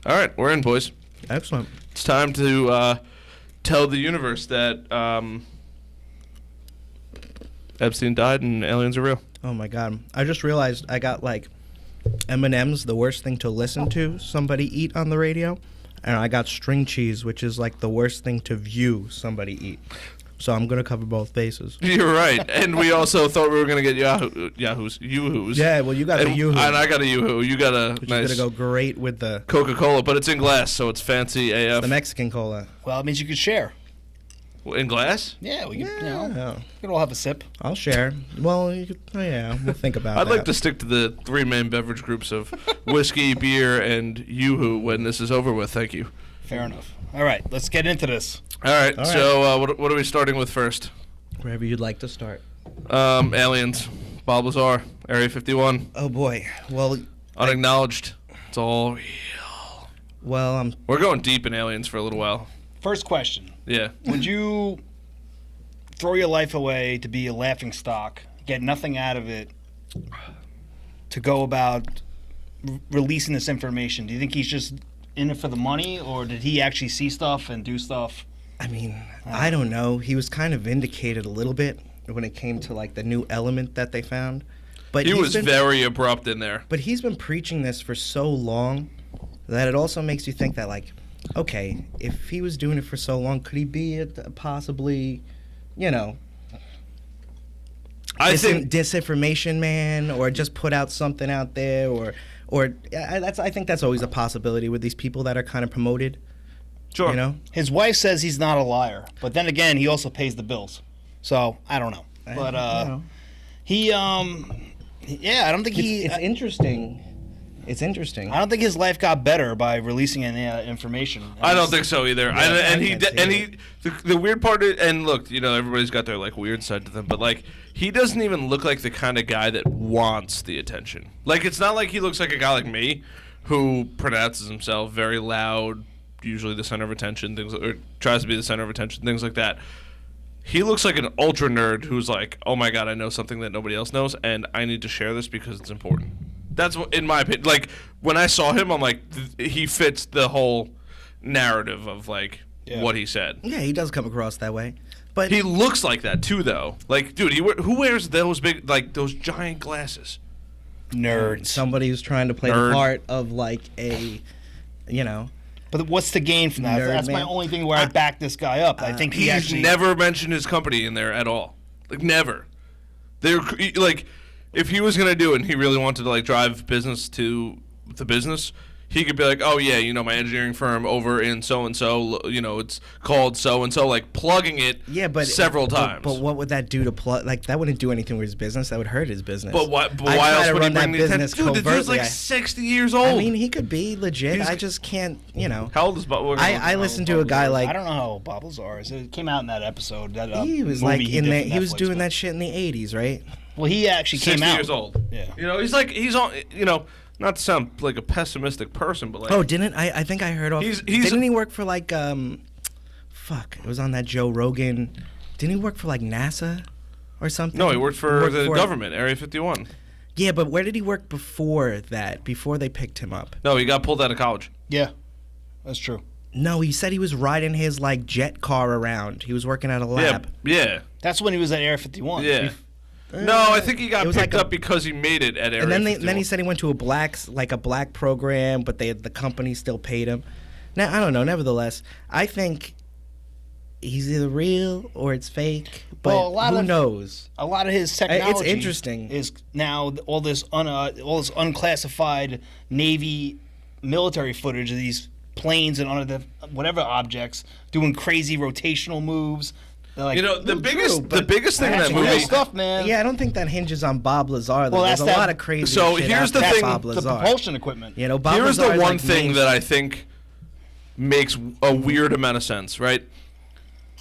All right, we're in, boys. Excellent. It's time to tell the universe that Epstein died and aliens are real. Oh my God! I just realized I got like M&M's, the worst thing to listen to somebody eat on the radio, and I got string cheese, which is like the worst thing to view somebody eat. So I'm gonna cover both bases. You're right, and we also thought we were gonna get Yoo-hoos. Yeah, well, you got a Yoo-hoo. And I got a Yoo-hoo. You got a Which nice is gonna go great with the Coca-Cola, but it's in glass, so it's fancy AF. the Mexican cola. Well, it means you could share. In glass? Yeah, we could, Yeah. we could all have a sip. I'll share. Well, we'll think about I'd that. like to stick to the three main beverage groups of whiskey, beer, and Yoo-hoo when this is over with. Thank you. Fair enough. All right, let's get into this. All right. So what are we starting with first? Wherever you'd like to start. Aliens. Bob Lazar, Area 51. Oh boy. Well, Unacknowledged. It's all real. well, We're going deep in aliens for a little while. First question. Yeah. Would you throw your life away to be a laughing stock, get nothing out of it, to go about releasing this information? Do you think he's just in it for the money, or did he actually see stuff and do stuff? I mean, I don't know. He was kind of vindicated a little bit when it came to like the new element that they found. But He was very abrupt in there. But he's been preaching this for so long that it also makes you think that, like, okay, if he was doing it for so long, could he be possibly, I think disinformation man, or just put out something out there, or I think that's always a possibility with these people that are kind of promoted. Sure. His wife says he's not a liar, but then again, he also pays the bills. So I don't know. But he, I don't think it's interesting. It's interesting. I don't think his life got better by releasing any information. I don't think so either. The weird part is, and look, everybody's got their like weird side to them, but like he doesn't even look like the kind of guy that wants the attention. Like it's not like he looks like a guy like me who pronounces himself very loud, usually the center of attention, or tries to be the center of attention, things like that. He looks like an ultra nerd who's like, oh my God, I know something that nobody else knows, and I need to share this because it's important. That's what, in my opinion. Like when I saw him, I'm like, he fits the whole narrative of like what he said. Yeah, he does come across that way, but he looks like that too, though. Like, dude, who wears those big, like those giant glasses? Nerds. Somebody who's trying to play the part of like a, But what's the gain from that? That's my only thing where I back this guy up. I think he's never mentioned his company in there at all. Like never. They're like, if he was gonna do it and he really wanted to like drive business to the business, he could be like, oh yeah, my engineering firm over in so and so, it's called so and so, like plugging it several times. But what would that do to plug? Like that wouldn't do anything with his business. That would hurt his business. But why else would he bring the attention? Dude, the dude's like 60 years old. I mean, he could be legit. I just can't, How old is Bob? I listened to a guy like, I don't know how Bob Lazar is. It came out in that episode. He was like he was doing that shit in the 80s, right? Well, he actually came out 60 years old. Yeah. He's on. Not to sound like a pessimistic person, but like. Oh, didn't I think I heard off. Didn't he work for like fuck? It was on that Joe Rogan. Didn't he work for like NASA or something? No, he worked for the government, Area 51. Yeah, but where did he work before that? Before they picked him up? No, he got pulled out of college. Yeah, that's true. No, he said he was riding his like jet car around. He was working at a lab. Yeah. That's when he was at Area 51. Yeah. No, I think he got picked up because he made it at Area 51. And then he said he went to a black program, but the company still paid him. Now I don't know. Nevertheless, I think he's either real or it's fake. But who knows? A lot of his technology. It's interesting. Is now all this unclassified Navy military footage of these planes and whatever objects doing crazy rotational moves. Like, the biggest thing in that movie stuff, man. Yeah, I don't think that hinges on Bob Lazar. Well, there's a lot of crazy. So shit here's the thing: Bob Lazar. The propulsion equipment. Bob here's Lazar the one like thing that I think makes a weird amount of sense. Right?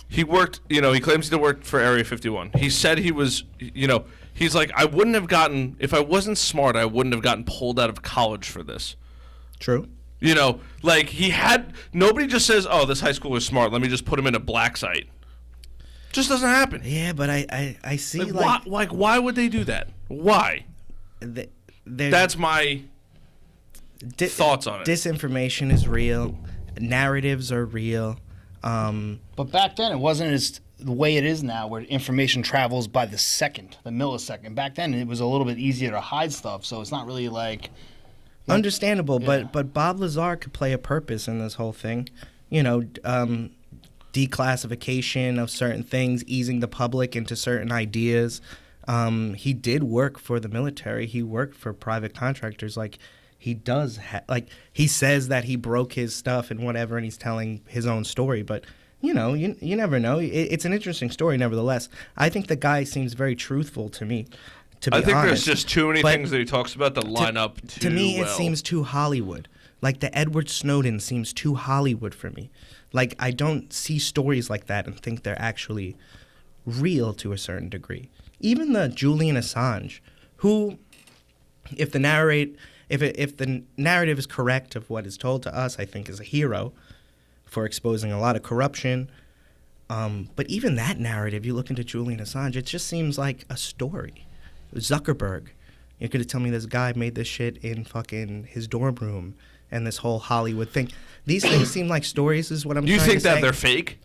He worked. He claims to work for Area 51. He said he was. He's like, I wouldn't have gotten if I wasn't smart. I wouldn't have gotten pulled out of college for this. True. Like he had. Nobody just says, "Oh, this high schooler is smart. Let me just put him in a black site." Just doesn't happen. Yeah, but I see why would they do that? Why? That's my. thoughts on it. Disinformation is real. Narratives are real. But back then, it wasn't as the way it is now, where information travels by the second, the millisecond. Back then, it was a little bit easier to hide stuff, so it's not really like... Understandable, Yeah. but Bob Lazar could play a purpose in this whole thing. You know, declassification of certain things, easing the public into certain ideas. He did work for the military. He worked for private contractors. Like, he does, he says that he broke his stuff and whatever, and he's telling his own story. But, you know, you never know. It's an interesting story, nevertheless. I think the guy seems very truthful to me, to be honest. I think there's just too many things that he talks about that line up too To me, well. it seems too Hollywood. Like, the Edward Snowden seems too Hollywood for me. Like, I don't see stories like that and think they're actually real to a certain degree. Even the Julian Assange, who, if the narrative is correct of what is told to us, I think is a hero for exposing a lot of corruption. But even that narrative, you look into Julian Assange, it just seems like a story. Zuckerberg, you're going to tell me this guy made this shit in fucking his dorm room and this whole Hollywood thing. These things seem like stories is what I'm trying to say. You think that they're fake?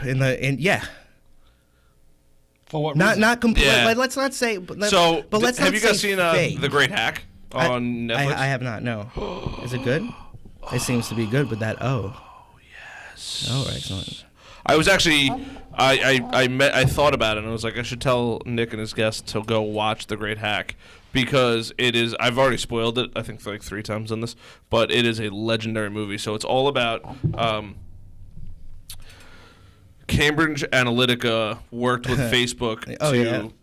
Yeah. For what reason? Not completely. Yeah. Let's not say. But let's have not you guys say seen fake. The Great Hack on Netflix? I have not. No. Is it good? It seems to be good, but that Yes. Oh, excellent. I was actually, I thought about it and I was like, I should tell Nick and his guests to go watch The Great Hack because it is. I've already spoiled it. I think like 3 times on this, but it is a legendary movie. So it's all about. Cambridge Analytica worked with Facebook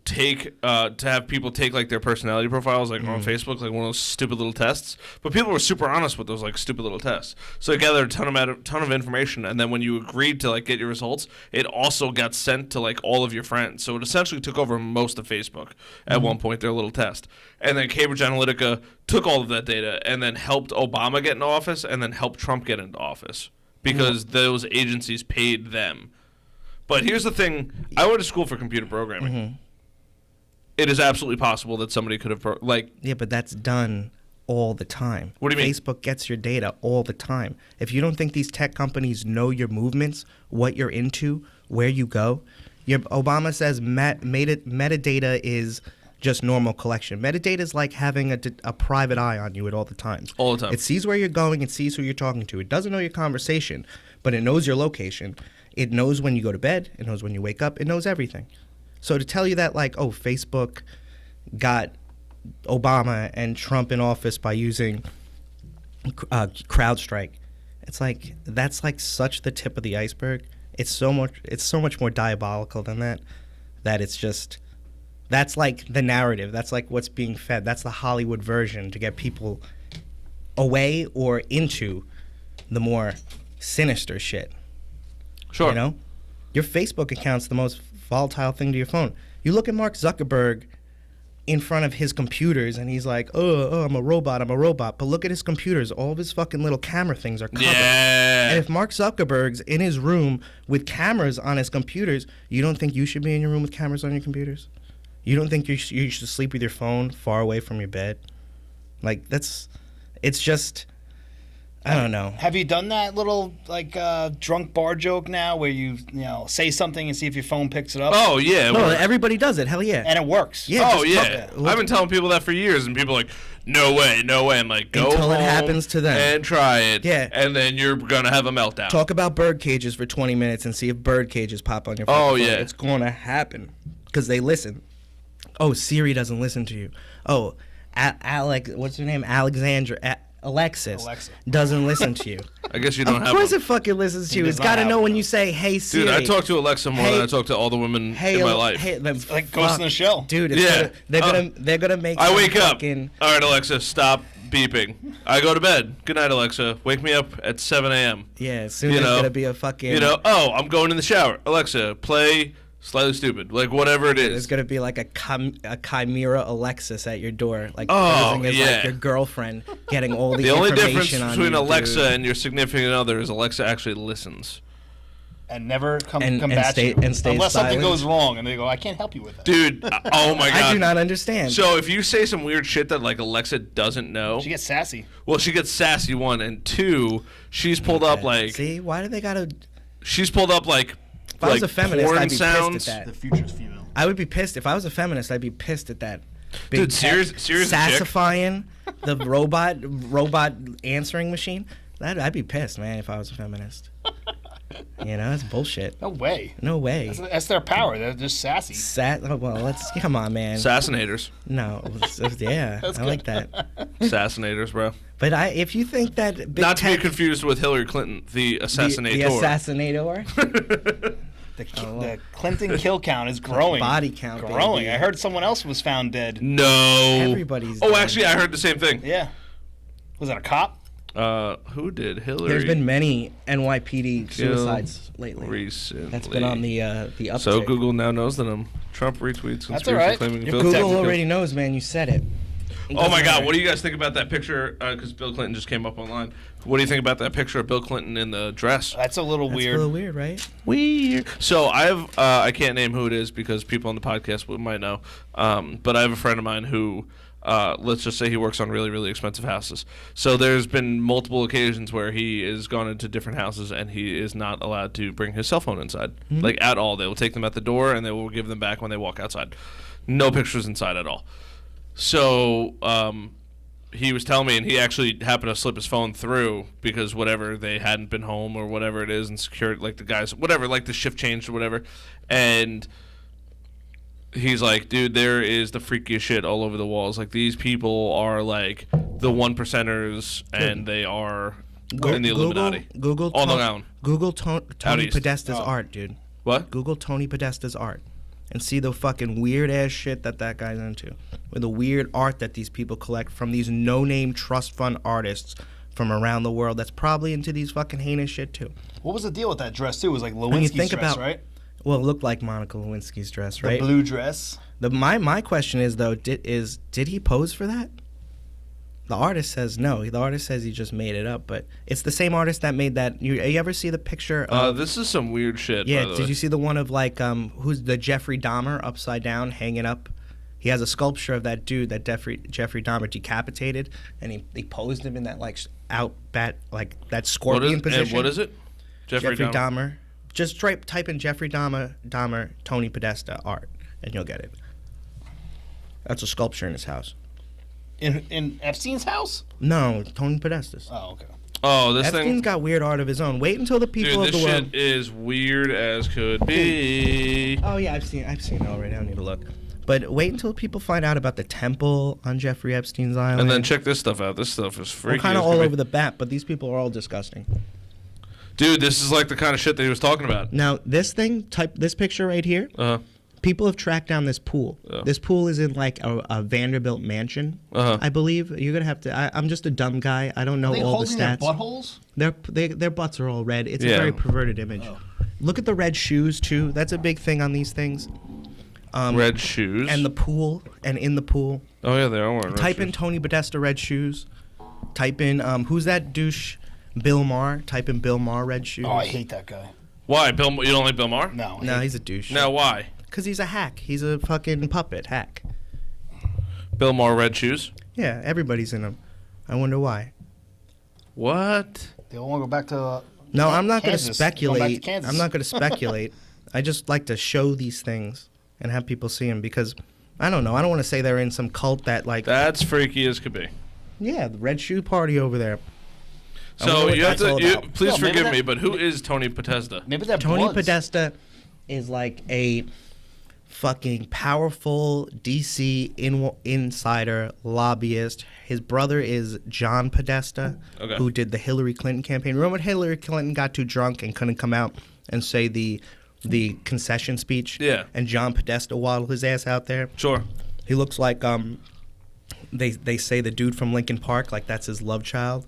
to have people take like their personality profiles like on Facebook, like one of those stupid little tests. But people were super honest with those like stupid little tests. So they gathered a ton of information, and then when you agreed to like get your results, it also got sent to like all of your friends. So it essentially took over most of Facebook at one point, their little test. And then Cambridge Analytica took all of that data and then helped Obama get into office and then helped Trump get into office because those agencies paid them. But here's the thing. I went to school for computer programming. It is absolutely possible that somebody could have... Yeah, but that's done all the time. What do you mean? Facebook gets your data all the time. If you don't think these tech companies know your movements, what you're into, where you go... Obama says metadata is just normal collection. Metadata is like having a private eye on you at all the times. All the time. It sees where you're going. It sees who you're talking to. It doesn't know your conversation, but it knows your location. It knows when you go to bed. It knows when you wake up. It knows everything. So to tell you that, like, oh, Facebook got Obama and Trump in office by using CrowdStrike, it's like that's like such the tip of the iceberg. It's so much more diabolical than that. That it's just that's like the narrative. That's like what's being fed. That's the Hollywood version to get people away or into the more sinister shit. Sure. You know, your Facebook account's the most volatile thing to your phone. You look at Mark Zuckerberg in front of his computers, and he's like, "Oh, I'm a robot. But look at his computers. All of his fucking little camera things are covered. Yeah. And if Mark Zuckerberg's in his room with cameras on his computers, you don't think you should be in your room with cameras on your computers? You don't think you should sleep with your phone far away from your bed? Like, it's just... I don't know. Have you done that little like drunk bar joke now, where you say something and see if your phone picks it up? Oh, yeah. No, everybody does it. Hell yeah. And it works. Yeah. Oh, yeah. I've been telling people that for years, and people are like, no way. I'm like, go Until it home happens to them. and try it. Yeah. And then you're going to have a meltdown. Talk about bird cages for 20 minutes and see if bird cages pop on your phone. Oh, yeah. It's going to happen because they listen. Oh, Siri doesn't listen to you. Oh, what's her name? Alexis doesn't listen to you. I guess you don't have Of course one. it fucking listens to you. He It's does got not to have know when one. you say, hey, Siri. Dude, I talk to Alexa more than I talk to all the women in my life. It's like Ghost in the Shell. Dude, Yeah. they're gonna make I some wake up. fucking... All right, Alexa, stop beeping. I go to bed. Good night, Alexa. Wake me up at 7 a.m. Yeah, soon there's gonna be a fucking... Oh, I'm going in the shower. Alexa, play Slightly Stupid. Like, whatever it There's is. gonna be like a chimera Alexis at your door, like Oh, posing as yeah. like your girlfriend, getting all the The only information difference on between you, Alexa dude. and your significant other is Alexa actually listens. and never come And back stay- to you. and stay Unless something silent. goes wrong and they go, I can't help you with that. Dude, oh my god. I do not understand. So if you say some weird shit that like Alexa doesn't know, She gets sassy. well, she gets sassy, one, and two, she's pulled up like See, why do they gotta? she's pulled up like If I was a feminist, porn I'd be sounds. pissed at The that. future's female. I would be pissed if I was a feminist. I'd be pissed at that. Dude, tech serious chick. sassifying the robot answering machine. I'd be pissed, man, if I was a feminist. That's bullshit. No way. No way. That's their power. They're just sassy. Come on, man. Assassinators. No, yeah, I like that. Assassinators, bro. But if you think that big Not to be tech, confused with Hillary Clinton, the assassinator. the assassinator, The Clinton kill count is growing. body count, Growing. baby. I heard someone else was found dead. No. Everybody's Oh, dead. actually, I heard the same thing. Yeah. Was that a cop? Who did? Hillary. There's been many NYPD suicides lately. recently. That's been on the uptick. So Google now knows that Trump retweets That's conspiracy all right. claiming Your Bill Google Clinton already knows, man. You said it. Oh my God! What do you guys think about that picture? Because Bill Clinton just came up online. What do you think about that picture of Bill Clinton in the dress? That's a little That's weird. a little weird, right? Weird. So I have I can't name who it is because people on the podcast might know. But I have a friend of mine who let's just say he works on really, really expensive houses. So there's been multiple occasions where he has gone into different houses and he is not allowed to bring his cell phone inside, like at all. They will take them at the door and they will give them back when they walk outside. No pictures inside at all. So he was telling me, and he actually happened to slip his phone through because whatever, they hadn't been home or whatever it is, and secured, like the guys, whatever, like the shift changed or whatever. And he's like, dude, there is the freakiest shit all over the walls. Like, these people are like the 1%ers, and they are in the Illuminati. Google on the ground. Google Tony east. Podesta's art, dude. What? Google Tony Podesta's art and see the fucking weird ass shit that guy's into, with the weird art that these people collect from these no-name trust fund artists from around the world that's probably into these fucking heinous shit too. What was the deal with that dress too? It was like When you Lewinsky's think dress, about, right? well, it looked like Monica Lewinsky's dress, right? The blue dress. My question is though, did he pose for that? The artist says no. The artist says he just made it up, but it's the same artist that made that. You ever see the picture of? This is some weird shit. Yeah, by the did way. you see the one of like who's the Jeffrey Dahmer upside down hanging up? He has a sculpture of that dude that Jeffrey Dahmer decapitated, and he posed him in that like like that scorpion position. And what is it? Jeffrey Dahmer. Just type in Jeffrey Dahmer Tony Podesta art, and you'll get it. That's a sculpture in his house. In Epstein's house? No, Tony Podesta's. Oh, okay. Oh, this Epstein's thing. got weird art of his own. Wait until the people Dude, of this the shit world. is weird as could be. Oh yeah, I've seen it already. I don't need to look. But wait until people find out about the temple on Jeffrey Epstein's island. And then check this stuff out. This stuff is freaky. We're kind of as all could be. over the bat, but these people are all disgusting. Dude, this is like the kind of shit that he was talking about. Now this picture right here. People have tracked down this pool. Yeah. This pool is in like a Vanderbilt mansion, I believe. You're gonna have to. I'm just a dumb guy. I don't know all the stats. buttholes? Their butts are all red. It's Yeah. a very perverted image. Oh. Look at the red shoes too. That's a big thing on these things. Red shoes. And the pool, and in the pool. Oh yeah, they are wearing red Type in shoes. Tony Podesta red shoes. Type in who's that douche? Bill Maher. Type in Bill Maher red shoes. Oh, I hate that guy. Why? You don't like Bill Maher? No. No, he's a douche. No, why? Because he's a hack. He's a fucking puppet hack. Bill Maher red shoes. Yeah, everybody's in them. I wonder why. What? They all want to go back to. No, I'm not going to Kansas. Going back to speculate. Kansas. I'm not going to speculate. I just like to show these things and have people see them because I don't know. I don't want to say they're in some cult that like. That's freaky as could be. Yeah, the red shoe party over there. I wonder So what you have that's all to. about. Please Well, maybe forgive that- me, but who is Tony Podesta? Maybe that Tony Bloods. Podesta is like a fucking powerful DC insider lobbyist. His brother is John Podesta, Okay. who did the Hillary Clinton campaign. Remember when Hillary Clinton got too drunk and couldn't come out and say the concession speech? Yeah. And John Podesta waddled his ass out there. Sure. He looks like they say the dude from Linkin Park, like that's his love child,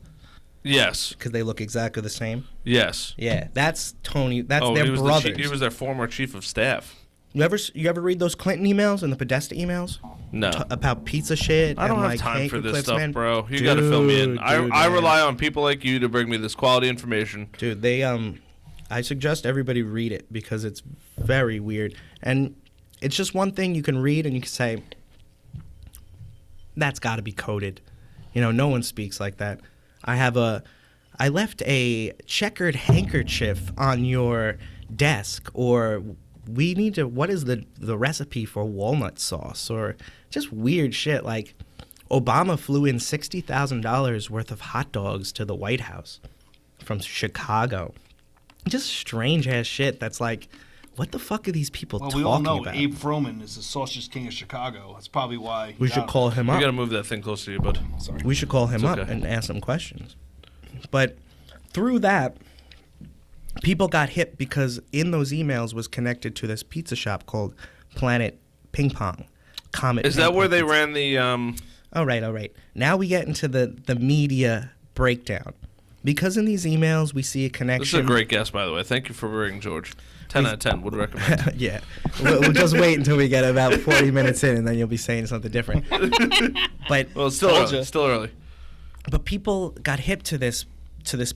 Yes. because they look exactly the same. Yes. Yeah, that's Tony. That's Oh, their he was brothers. he was their former chief of staff. You ever read those Clinton emails and the Podesta emails No. about pizza shit? I don't and, have like, time for Hank this clips, stuff, man? bro. You got to fill me in. Dude, I man. rely on people like you to bring me this quality information. Dude, they I suggest everybody read it because it's very weird. And it's just one thing you can read and you can say, that's got to be coded. You know, no one speaks like that. I left a checkered handkerchief on your desk, or what is the recipe for walnut sauce, or just weird shit like Obama flew in $60,000 worth of hot dogs to the White House from Chicago. Just strange ass shit that's like, what the fuck are these people talking about? We all know Abe Froman is the sausage king of Chicago. That's probably why. We should call him up. You gotta move that thing close to you, bud. Sorry. We should call him up and ask some questions. But through that, people got hip because in those emails was connected to this pizza shop called Planet Ping Pong. Comet. Is that where they ran the? All right. Now we get into the media breakdown. Because in these emails we see a connection. This is a great guess, by the way. Thank you for bringing George. 10 out of 10 would recommend. Yeah. We'll just wait until we get about 40 minutes in, and then you'll be saying something different. But well, it's still early. But people got hip to this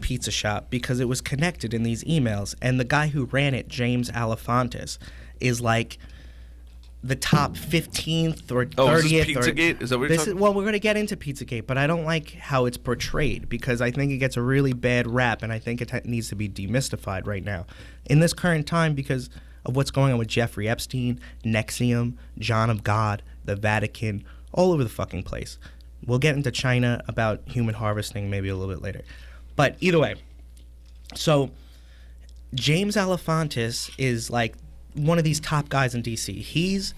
pizza shop because it was connected in these emails, and the guy who ran it, James Alefantis, is like the top 15th or 30th. Oh, is this Pizzagate? Is that what you're talking about? Well, we're going to get into Pizzagate, but I don't like how it's portrayed because I think it gets a really bad rap, and I think it needs to be demystified right now. In this current time, because of what's going on with Jeffrey Epstein, Nexium, John of God, the Vatican, all over the fucking place. We'll get into China about human harvesting maybe a little bit later. But either way, so James Alefantis is like one of these top guys in D.C. He's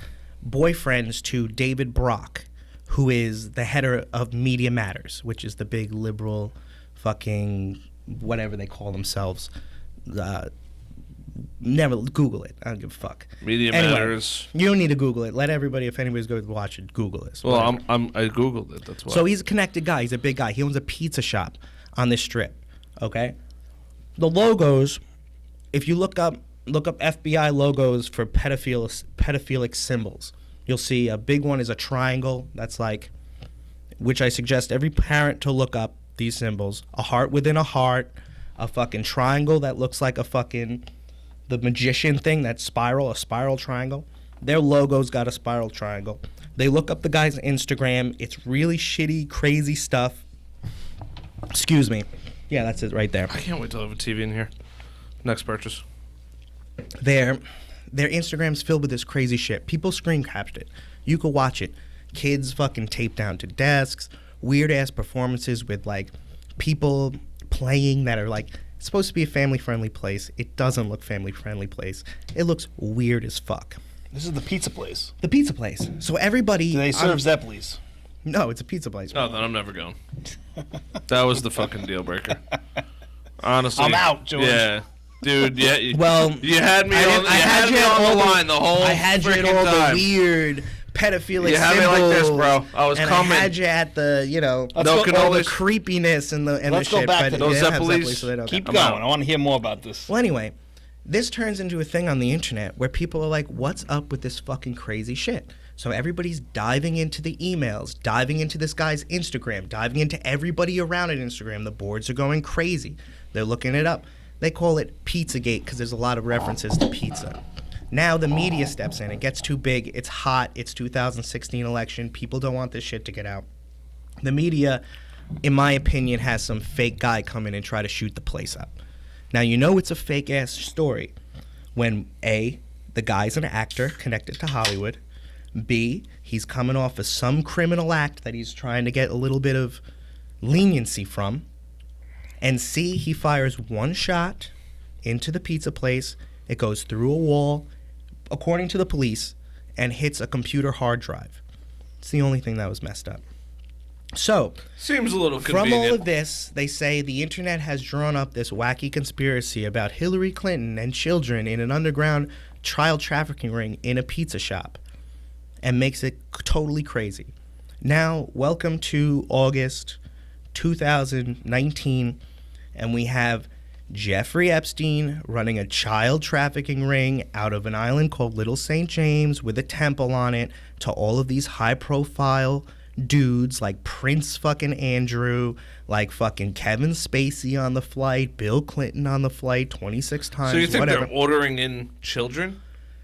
boyfriends to David Brock, who is the header of Media Matters, which is the big liberal fucking whatever they call themselves. Never Google it. I don't give a fuck. Media Matters. You don't need to Google it. Let everybody, if anybody's going to watch it, Google this. Well, I Googled it. That's why. So he's a connected guy. He's a big guy. He owns a pizza shop on this strip. Okay? The logos, if you look up FBI logos for pedophilic symbols, you'll see a big one is a triangle. That's like, which I suggest every parent to look up these symbols. A heart within a heart, a fucking triangle that looks like a fucking, the magician thing, that spiral, a spiral triangle. Their logo's got a spiral triangle. They look up the guy's Instagram. It's really shitty, crazy stuff. Excuse me. Yeah, that's it right there. I can't wait till I have a TV in here. Next purchase. Their Instagram's filled with this crazy shit. People screen captured it. You could watch it. Kids fucking taped down to desks. Weird ass performances with like people playing that are like supposed to be a family friendly place. It doesn't look family friendly place. It looks weird as fuck. This is the pizza place. The pizza place. So everybody. Do they serve Zeppelis? No, it's a pizza place. Oh, then I'm never going. That was the fucking deal breaker. Honestly, I'm out, George. Yeah. Dude, yeah. Well, you had me on the line the whole I had you at all time. the weird pedophilic You had symbols. me like this, bro. I was and coming. I had you at the, all the creepiness and the Let's shit. go back to but those they don't have Zeppelis. Zeppelis, so they don't Keep count. going. I want to hear more about this. Well, anyway, this turns into a thing on the internet where people are like, what's up with this fucking crazy shit? So everybody's diving into the emails, diving into this guy's Instagram, diving into everybody around at Instagram. The boards are going crazy. They're looking it up. They call it Pizzagate because there's a lot of references to pizza. Now the media steps in. It gets too big. It's hot. It's 2016 election. People don't want this shit to get out. The media, in my opinion, has some fake guy come in and try to shoot the place up. Now, you know it's a fake-ass story when, A, the guy's an actor connected to Hollywood, B, he's coming off of some criminal act that he's trying to get a little bit of leniency from, and C, he fires one shot into the pizza place, it goes through a wall, according to the police, and hits a computer hard drive. It's the only thing that was messed up. So, seems a little from convenient. all of this, they say the internet has drawn up this wacky conspiracy about Hillary Clinton and children in an underground child trafficking ring in a pizza shop, and makes it totally crazy. Now, welcome to August 2019, and we have Jeffrey Epstein running a child trafficking ring out of an island called Little St. James with a temple on it to all of these high-profile dudes like Prince fucking Andrew, like fucking Kevin Spacey on the flight, Bill Clinton on the flight 26 times. So you think whatever. they're ordering in children?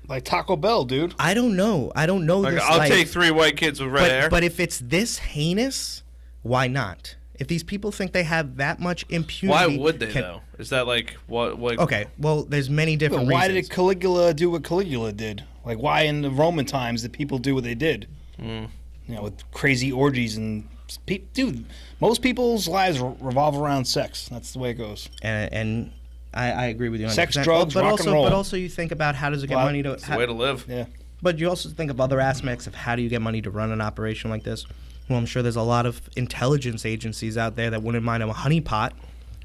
Like Taco Bell, dude. I don't know. Like, this. I'll take 3 white kids with red hair. But if it's this heinous, why not? If these people think they have that much impunity, why would they though? Is that like what? Okay, well, there's many different Why reasons. did Caligula do what Caligula did? Like, why in the Roman times did people do what they did? You know, with crazy orgies and dude, most people's lives revolve around sex. That's the way it goes. And I agree with you. 100%. Sex, drugs, but rock also, and roll. But also, you think about how does it get money to? It's the way to live. Yeah. But you also think of other aspects of how do you get money to run an operation like this. Well, I'm sure there's a lot of intelligence agencies out there that wouldn't mind a honeypot,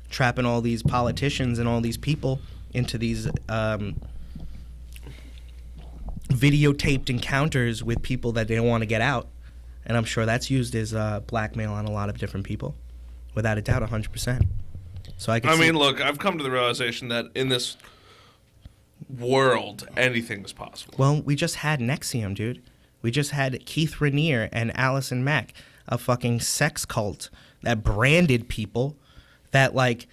trapping all these politicians and all these people into these videotaped encounters with people that they don't want to get out. And I'm sure that's used as blackmail on a lot of different people, without a doubt, 100%. So I mean, look, I've come to the realization that in this world, anything is possible. Well, we just had NXIVM, dude. We just had Keith Raniere and Allison Mack, a fucking sex cult that branded people that, like,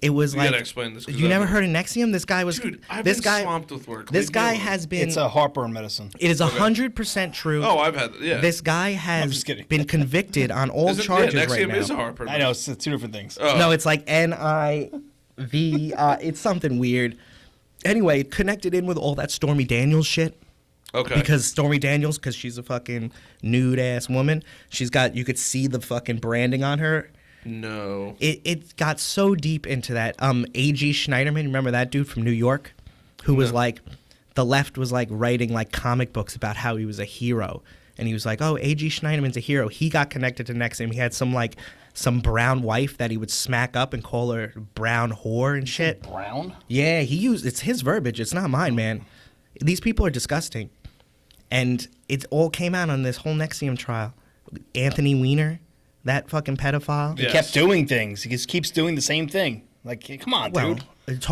it was like... You gotta explain this. You never heard of NXIVM? This guy was... Dude, I've this been guy, swamped with work. This guy has been... It's a heartburn medicine. It is 100% true. Oh, I've had... Yeah. This guy I'm has just kidding. been convicted on all charges right NXIVM now. is a heartburn. I know, it's two different things. Oh. No, it's like NIV. It's something weird. Anyway, it connected in with all that Stormy Daniels shit. Okay. Because Stormy Daniels, because she's a fucking nude-ass woman, she's got... You could see the fucking branding on her. No. It got so deep into that. A.G. Schneiderman, remember that dude from New York? Who was like... The left was like writing like comic books about how he was a hero. And he was like, oh, A.G. Schneiderman's a hero. He got connected to NXIVM. He had some brown wife that he would smack up and call her brown whore and shit. Brown? Yeah, it's his verbiage. It's not mine, man. These people are disgusting. And it all came out on this whole NXIVM trial. Anthony Weiner, that fucking pedophile. He kept doing things. He just keeps doing the same thing. Like, come on, Well, dude.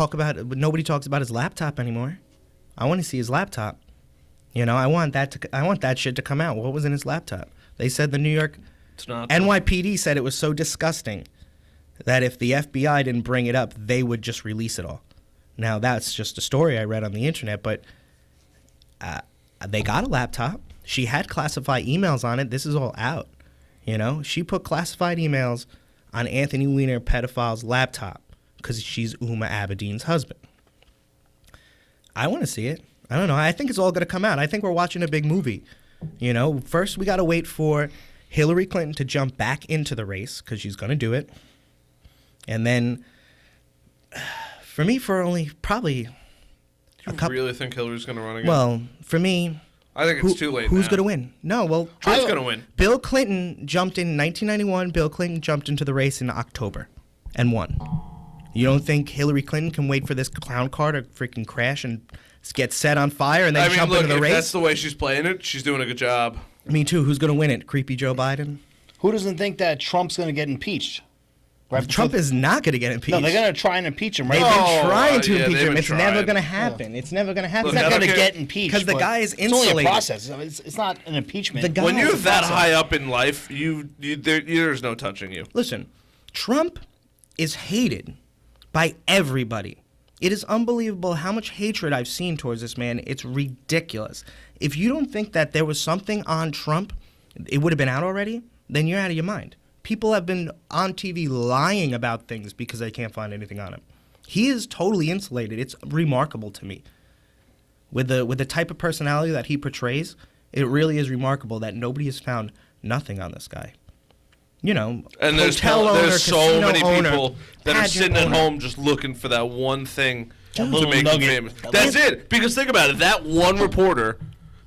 nobody talks about his laptop anymore. I want to see his laptop. You know, I want that shit to come out. What was in his laptop? They said the New York It's not. NYPD said it was so disgusting that if the FBI didn't bring it up, they would just release it all. Now, that's just a story I read on the internet, but they got a laptop. She had classified emails on it. This is all out. You know, she put classified emails on Anthony Weiner, pedophile's laptop, because she's Uma Abedin's husband. I want to see it. I don't know. I think it's all going to come out. I think we're watching a big movie. You know, first we got to wait for Hillary Clinton to jump back into the race, because she's going to do it. And then, for me, for only probably Do you really think Hillary's going to run again? Well, for me, I think it's too late who's now. going to win? No, well, Trump's going to win. Bill Clinton jumped in 1991. Bill Clinton jumped into the race in October and won. You don't think Hillary Clinton can wait for this clown car to freaking crash and get set on fire and then jump into the if race? that's the way she's playing it, she's doing a good job. Me too. Who's going to win it? Creepy Joe Biden? Who doesn't think that Trump's going to get impeached? Right Trump is not going to get impeached. No, they're going to try and impeach him, right? They've been trying to yeah, impeach they've him. been It's never trying. going to happen. It's never going to happen. He's not I going to don't get care. impeached. 'Cause the but guy is It's only insulated. a process. It's not an impeachment. The guy- When you're it's a that process. high up in life, there's no touching you. Listen, Trump is hated by everybody. It is unbelievable how much hatred I've seen towards this man. It's ridiculous. If you don't think that there was something on Trump, it would have been out already, then you're out of your mind. People have been on TV lying about things because they can't find anything on him. He is totally insulated. It's remarkable to me. With the type of personality that he portrays, it really is remarkable that nobody has found nothing on this guy. You know, And there's hotel owner, so casino many owner, people that are pageant sitting at owner. home just looking for that one thing to little make them nugget. famous. That That's it. Because think about it. That one reporter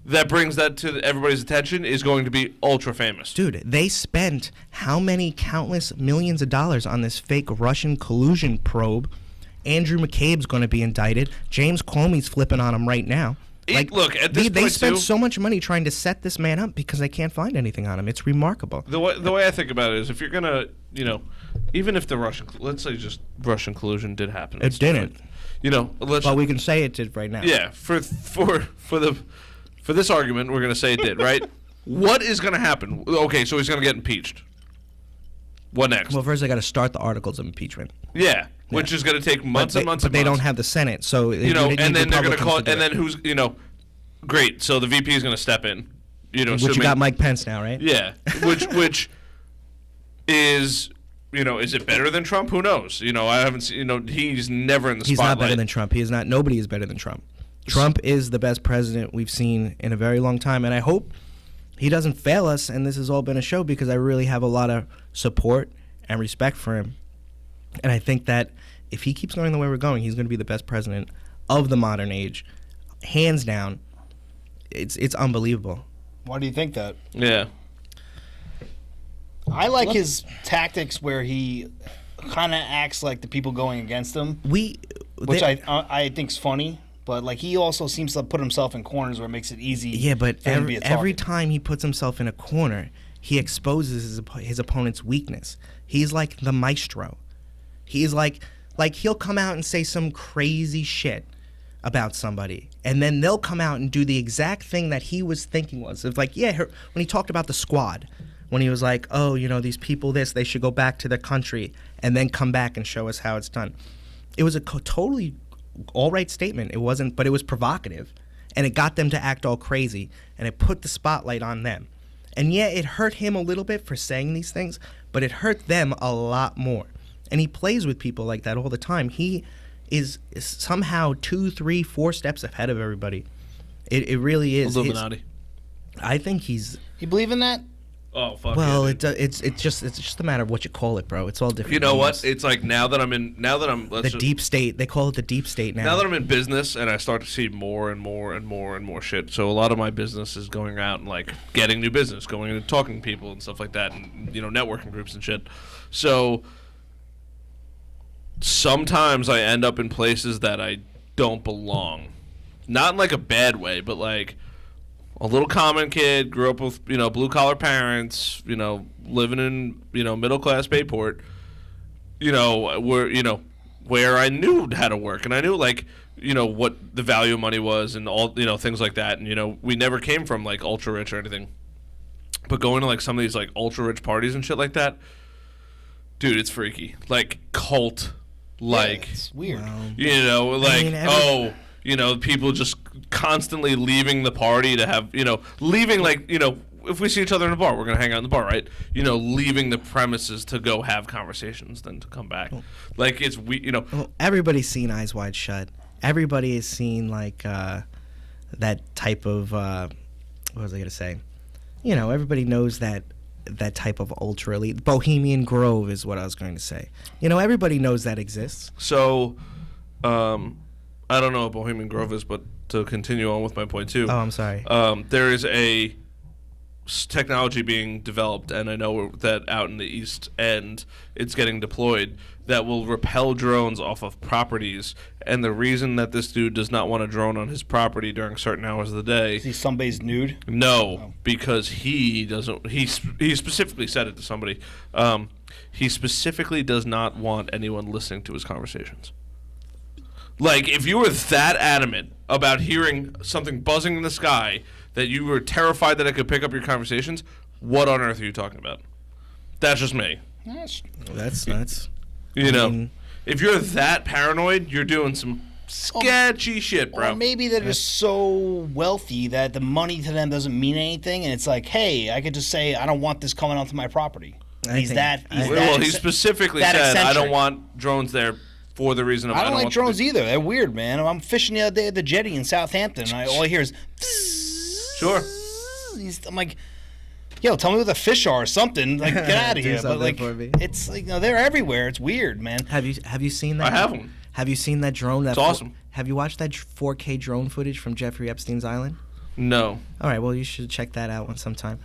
that brings that to everybody's attention is going to be ultra famous. Dude, they spent how many countless millions of dollars on this fake Russian collusion probe? Andrew McCabe's going to be indicted. James Comey's flipping on him right now. Look, at this they point, spent too, so much money trying to set this man up because they can't find anything on him. It's remarkable. the way I think about it is if you're going to, even if the let's say just Russian collusion did happen. It didn't. Let's... We can say it did right now. Yeah, for this argument, we're going to say it did, right? What is going to happen? Okay, so he's going to get impeached. What next? Well, first they got to start the articles of impeachment. Yeah, which is going to take months and months. But they don't have the Senate, so and then they're going to call it. And then who's great. So the VP is going to step in. Which you got Mike Pence now, right? Yeah, which is. Is it better than Trump? Who knows? I haven't seen. He's never in the spotlight. He's not better than Trump. He is not. Nobody is better than Trump. Trump is the best president we've seen in a very long time, and I hope he doesn't fail us. And this has all been a show because I really have a lot of support and respect for him. And I think that if he keeps going the way we're going, he's going to be the best president of the modern age, hands down. It's unbelievable. Why do you think that? Yeah. I like his tactics where he kind of acts like the people going against him, which I think's funny. But like he also seems to put himself in corners where it makes it easy. Yeah, but every time he puts himself in a corner, he exposes his opponent's weakness. He's like the maestro. He's like he'll come out and say some crazy shit about somebody, and then they'll come out and do the exact thing that he was thinking was. It's like, when he talked about the squad. When he was like, oh, these people, they should go back to their country and then come back and show us how it's done. It was a totally all right statement. It wasn't, but it was provocative. And it got them to act all crazy. And it put the spotlight on them. And yeah, it hurt him a little bit for saying these things, but it hurt them a lot more. And he plays with people like that all the time. He is somehow 2, 3, 4 steps ahead of everybody. It really is. Illuminati. I think he's... You believe in that? Oh fuck. Well, yeah, it's just a matter of what you call it, bro. It's all different. You know names. what? It's like now that I'm the deep state. They call it the deep state now. Now that I'm in business and I start to see more and more and more and more shit. So a lot of my business is going out and like getting new business, going and talking to people and stuff like that, and networking groups and shit. So sometimes I end up in places that I don't belong. Not in like a bad way, but like a little common kid, grew up with, blue collar parents, living in, middle class Bayport, where I knew how to work and I knew like, what the value of money was and all, things like that. And, we never came from like ultra rich or anything, but going to like some of these like ultra rich parties and shit like that, dude, it's freaky. Like cult, like, it's weird. People just constantly leaving the party to have, leaving like, if we see each other in a bar, we're going to hang out in the bar, right? Leaving the premises to go have conversations, then to come back. Like, it's, Well, everybody's seen Eyes Wide Shut. Everybody has seen, like, that type of, what was I going to say? Everybody knows that type of ultra elite. Bohemian Grove is what I was going to say. Everybody knows that exists. So, I don't know what Bohemian Grove is, but to continue on with my point too. Oh, I'm sorry. There is a technology being developed, and I know that out in the East End, it's getting deployed, that will repel drones off of properties. And the reason that this dude does not want a drone on his property during certain hours of the day... Is he somebody's nude? No, because he doesn't... He specifically said it to somebody. He specifically does not want anyone listening to his conversations. Like, if you were that adamant about hearing something buzzing in the sky that you were terrified that it could pick up your conversations, what on earth are you talking about? That's just me. That's nuts. If you're that paranoid, you're doing some sketchy shit, bro. Or maybe they're just so wealthy that the money to them doesn't mean anything, and it's like, hey, I could just say, I don't want this coming onto my property. He specifically said, I don't want drones there. For the reason of I don't like drones either. They're weird, man. I'm fishing the other day at the jetty in Southampton, and all I hear is... Sure. I'm like, yo, tell me what the fish are or something. Like, get out of here. But like, it's like, they're everywhere. It's weird, man. Have you seen that? I have one. Have you seen that drone? It's awesome. Have you watched that 4K drone footage from Jeffrey Epstein's island? No. All right, well, you should check that out sometime.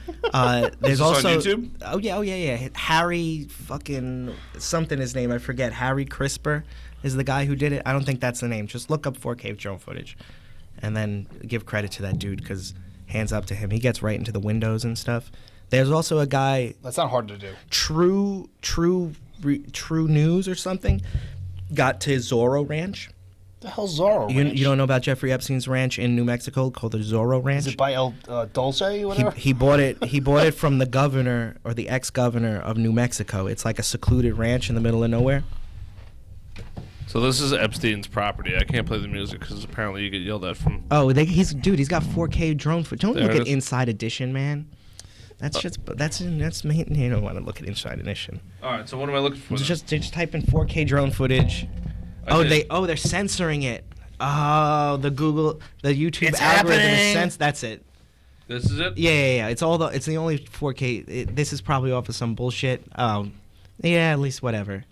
There's also on YouTube? Oh yeah. Harry fucking something his name, I forget. Harry Crisper is the guy who did it. I don't think that's the name. Just look up 4K drone footage and then give credit to that dude cuz hands up to him. He gets right into the windows and stuff. There's also a guy That's not hard to do. True News or something got to Zorro Ranch The hell's Zorro You, Ranch? you don't know about Jeffrey Epstein's ranch in New Mexico called the Zorro Ranch? Is it by El Dulce or whatever? He bought it. He bought it from the governor or the ex-governor of New Mexico. It's like a secluded ranch in the middle of nowhere. So this is Epstein's property. I can't play the music because apparently you get yelled at from. Oh, he's got 4K drone footage. Don't There look it at is. Inside Edition, man. That's me. You don't want to look at Inside Edition. All right. So what am I looking for? Just type in 4K drone footage. They're censoring it. Oh, the YouTube It's algorithm happening. is That's it. This is it. Yeah. It's the only 4K. This is probably off of some bullshit. Yeah, at least whatever.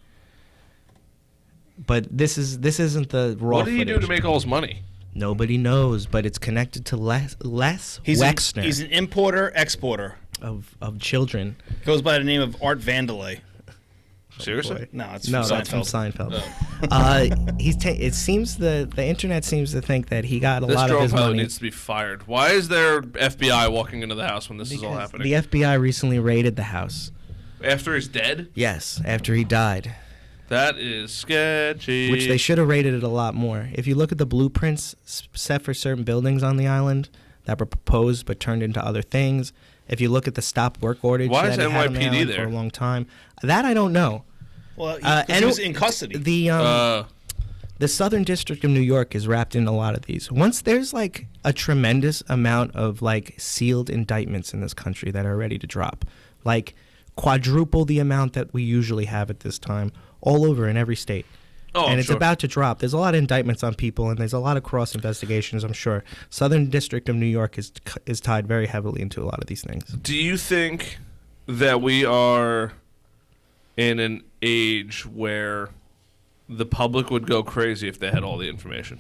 But this isn't the raw. What do you footage. do to make all this money? Nobody knows, but it's connected to Les Wexner He's an importer, exporter. of children. Goes by the name of Art Vandelay. Seriously? Boy. No, it's No, from that's from Seinfeld. Seinfeld. It seems the internet seems to think that he got a This lot of drone his pilot money. needs to be fired. Why is there FBI walking into the house when this is all Because happening? the FBI recently raided the house. After he's dead? Yes, after he died. That is sketchy. Which they should have raided it a lot more. If you look at the blueprints set for certain buildings on the island that were proposed but turned into other things, if you look at the stop work order Why is that it had on the NYPD island there? for a long time, that I don't know. Well, he was in custody. The Southern District of New York is wrapped in a lot of these. Once there's like a tremendous amount of like sealed indictments in this country that are ready to drop, like quadruple the amount that we usually have at this time, all over in every state. And it's about to drop. There's a lot of indictments on people, and there's a lot of cross investigations, I'm sure. Southern District of New York is tied very heavily into a lot of these things. Do you think that we are in an age where the public would go crazy if they had all the information?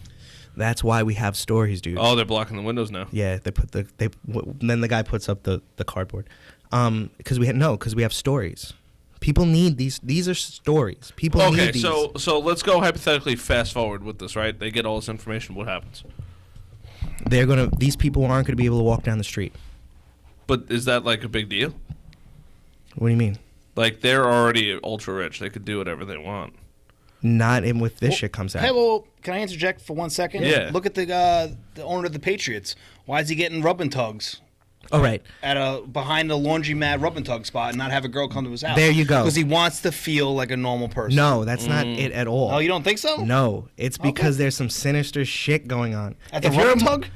That's why we have stories, dude. Oh, they're blocking the windows now. Yeah, then the guy puts up the cardboard. Because we have stories. People need these. These are stories. People need these. Okay, so let's go hypothetically fast forward with this, right? They get all this information. What happens? These people aren't gonna be able to walk down the street. But is that like a big deal? What do you mean? Like they're already ultra rich. They could do whatever they want. Not in with this shit comes out. Hey, well, can I interject for 1 second? Yeah. Look at the owner of the Patriots. Why is he getting rub and tugs Oh, right. behind a laundromat rub and tug spot and not have a girl come to his house? There you go. Because he wants to feel like a normal person. No, that's not it at all. Oh, you don't think so? No, it's because there's some sinister shit going on. At the If rub you're and a- tug?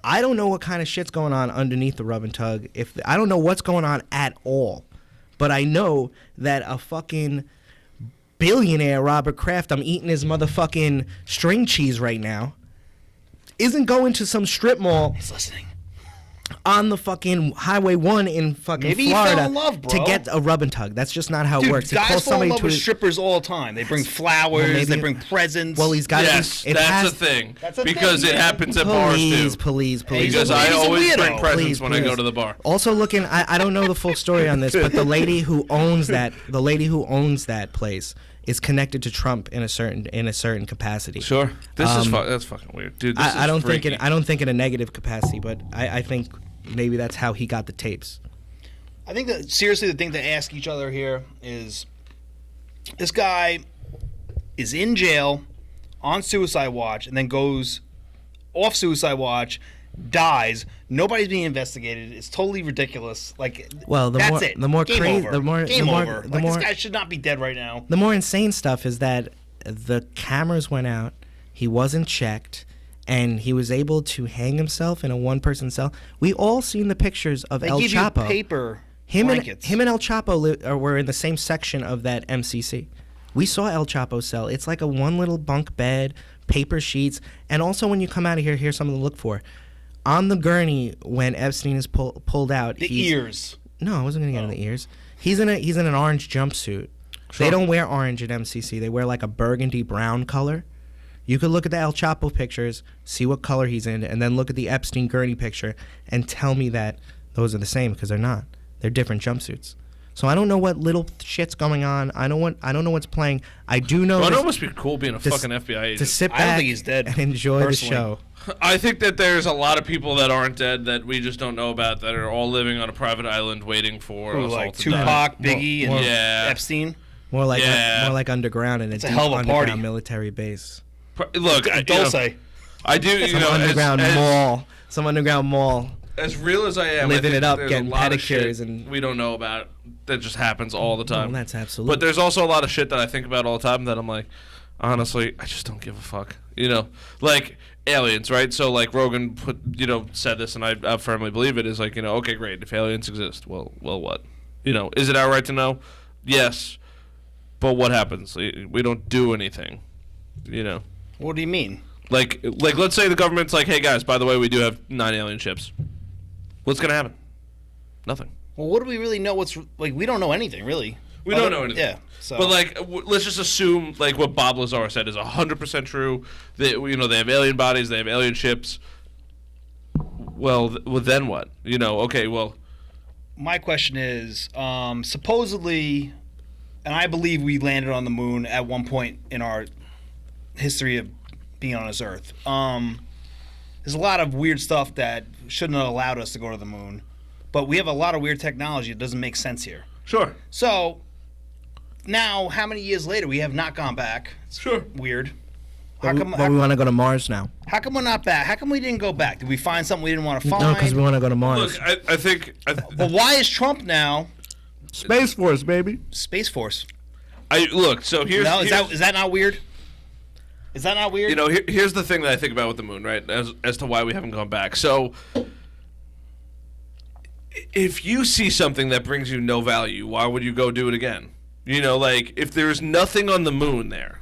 I don't know what kind of shit's going on underneath the rub and tug. I don't know what's going on at all, but I know that a fucking billionaire, Robert Kraft, I'm eating his motherfucking string cheese right now, isn't going to some strip mall He's listening. on the fucking Highway 1 in fucking Maybe he Florida fell in love, bro. to get a rub and tug. That's just not how it Dude, works. He guys calls fall in somebody love to with his- strippers all the time. They bring flowers, maybe- they bring presents. Well, he's got Yes, it that's has, a thing. That's a because thing, it man. happens at bars too. Please. Because a I weirdo. always bring presents Please, when I go please. to the bar. Also looking, I don't know the full story on this, but the lady who owns that place is connected to Trump in a certain capacity. Sure. That's fucking weird, dude. This I is don't freaky. think in a negative capacity, but I think maybe that's how he got the tapes. I think that seriously, the thing to ask each other here is, this guy is in jail on suicide watch and then goes off suicide watch, dies. Nobody's being investigated. It's totally ridiculous. Like, Well, that's it. the more Game crazy, over. Game over. the Like, more, this guy should not be dead right now. the more insane stuff is that the cameras went out, he wasn't checked, and he was able to hang himself in a one-person cell. We all seen the pictures of They El give Chapo. you paper Him blankets. and El Chapo were in the same section of that MCC. We saw El Chapo's cell. It's like a one little bunk bed, paper sheets, and also when you come out of here, here's something to look for. On the gurney, when Epstein is pulled out, The ears. No, I wasn't gonna get in the ears. He's in an orange jumpsuit. They don't wear orange at MCC. They wear like a burgundy brown color. You could look at the El Chapo pictures, see what color he's in, and then look at the Epstein gurney picture and tell me that those are the same, because they're not. They're different jumpsuits. So I don't know what little shit's going on. I don't know what's playing. I do know. Well, it this- must be cool being a fucking FBI to agent. sit I don't back think he's dead, and enjoy personally. the show. I think that there's a lot of people that aren't dead that we just don't know about that are all living on a private island waiting for Who, us like all to die. Tupac, Biggie, and Yeah. Epstein. More like Yeah. more like underground in a It's a deep hell of a underground party. military base. Look, Dulce. I do. Some underground mall. Some underground mall. As real as I am, Living I think it up, there's getting a lot of pedicures shit and- we don't know about that just happens all the time. Well, that's absolutely. But there's also a lot of shit that I think about all the time that I'm like, honestly, I just don't give a fuck. Like aliens, right? So like Rogan said this, and I firmly believe it is like, okay, great. If aliens exist, well, what? Is it our right to know? Yes. But what happens? We don't do anything. What do you mean? Like let's say the government's like, hey guys, by the way, we do have 9 alien ships. What's gonna happen? Nothing. Well, what do we really know? We don't know anything really. We don't know anything. Yeah. So. But like, let's just assume like what Bob Lazar said is 100% true. They have alien bodies, they have alien ships. Well, then what? Okay, well. My question is, supposedly, and I believe we landed on the moon at one point in our history of being on this Earth. There's a lot of weird stuff that shouldn't have allowed us to go to the moon, but we have a lot of weird technology that doesn't make sense here. Sure. So now, how many years later, we have not gone back? It's sure. Weird. But we want to go to Mars now. How come we're not back? How come we didn't go back? Did we find something we didn't want to find? No, because we want to go to Mars. Look, I think. But why is Trump now? Space Force, baby. Space Force. So here's. No, is that not weird? Is that not weird? Here's the thing that I think about with the moon, right? As to why we haven't gone back. So, if you see something that brings you no value, why would you go do it again? Like if there's nothing on the moon there,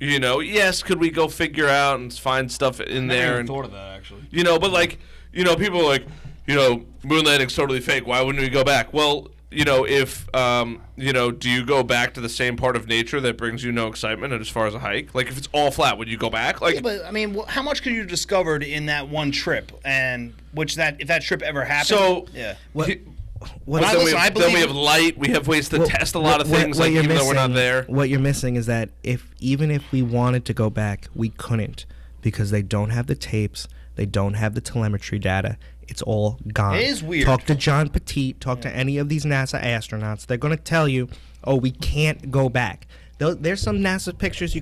yes, could we go figure out and find stuff in there? I thought of that actually. But like, people are like, moon landing's totally fake. Why wouldn't we go back? Well, if do you go back to the same part of nature that brings you no excitement as far as a hike? Like if it's all flat, would you go back? Like, yeah, but I mean, how much could you have discovered in that one trip, and if that trip ever happened? So yeah. Then we have light. We have ways to test a lot of things, even though we're not there. What you're missing is that even if we wanted to go back, we couldn't because they don't have the tapes, they don't have the telemetry data. It's all gone. It is weird. Talk to John Petit. Talk to any of these NASA astronauts. They're going to tell you, "Oh, we can't go back." There's some NASA pictures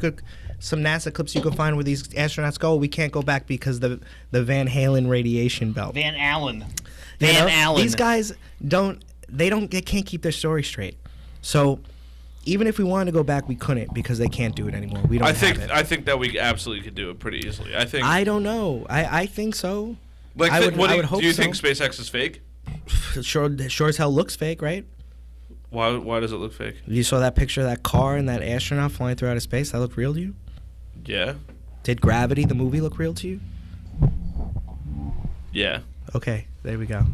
some NASA clips you could find where these astronauts go. Oh, we can't go back because the Van Halen radiation belt. Van Allen. These guys they can't keep their story straight. So even if we wanted to go back, we couldn't because they can't do it anymore. We don't. I think that we absolutely could do it pretty easily. I don't know. I think so. Like, I would hope do you so. think SpaceX is fake? Sure as hell looks fake, right? Why does it look fake? You saw that picture of that car and that astronaut flying through outer space? That looked real to you? Yeah. Did Gravity, the movie, look real to you? Yeah. Okay, there we go.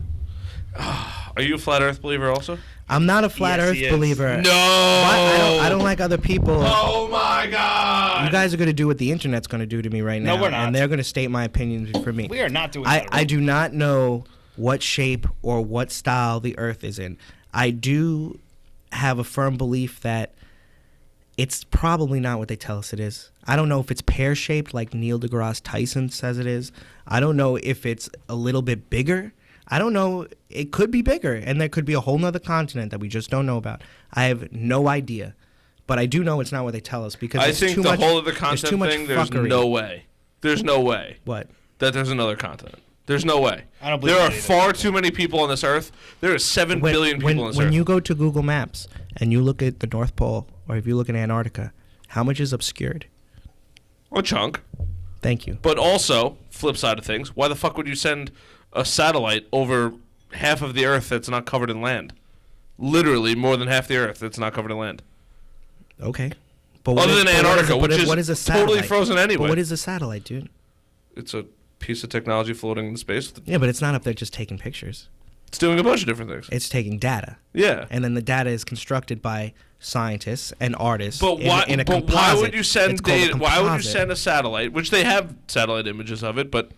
Are you a flat Earth believer also? I'm not a flat Earth believer. No. I don't like other people. Oh my God. You guys are going to do what the internet's going to do to me right now. No, we're not. And they're going to state my opinions for me. We are not doing that. I do not know what shape or what style the Earth is in. I do have a firm belief that it's probably not what they tell us it is. I don't know if it's pear-shaped like Neil deGrasse Tyson says it is. I don't know if it's a little bit bigger. I don't know. It could be bigger, and there could be a whole nother continent that we just don't know about. I have no idea. But I do know it's not what they tell us because I think the whole other continent thing, there's no way. There's no way. What? That there's another continent. There's no way. I don't believe there are that either. far too many people on this Earth. There are 7 billion people on this Earth. When you go to Google Maps and you look at the North Pole, or if you look at Antarctica, how much is obscured? A chunk. Thank you. But also, flip side of things, why the fuck would you send a satellite over half of the Earth that's not covered in land? Literally more than half the Earth that's not covered in land. Okay. But other than Antarctica, which is what is a satellite? Totally frozen anyway. But what is a satellite, dude? It's a piece of technology floating in space. Yeah, but it's not up there just taking pictures. It's doing a bunch of different things. It's taking data. Yeah. And then the data is constructed by scientists and artists. But in a composite. Why would you send data? Why would you composite. send a satellite? Which they have satellite images of it, but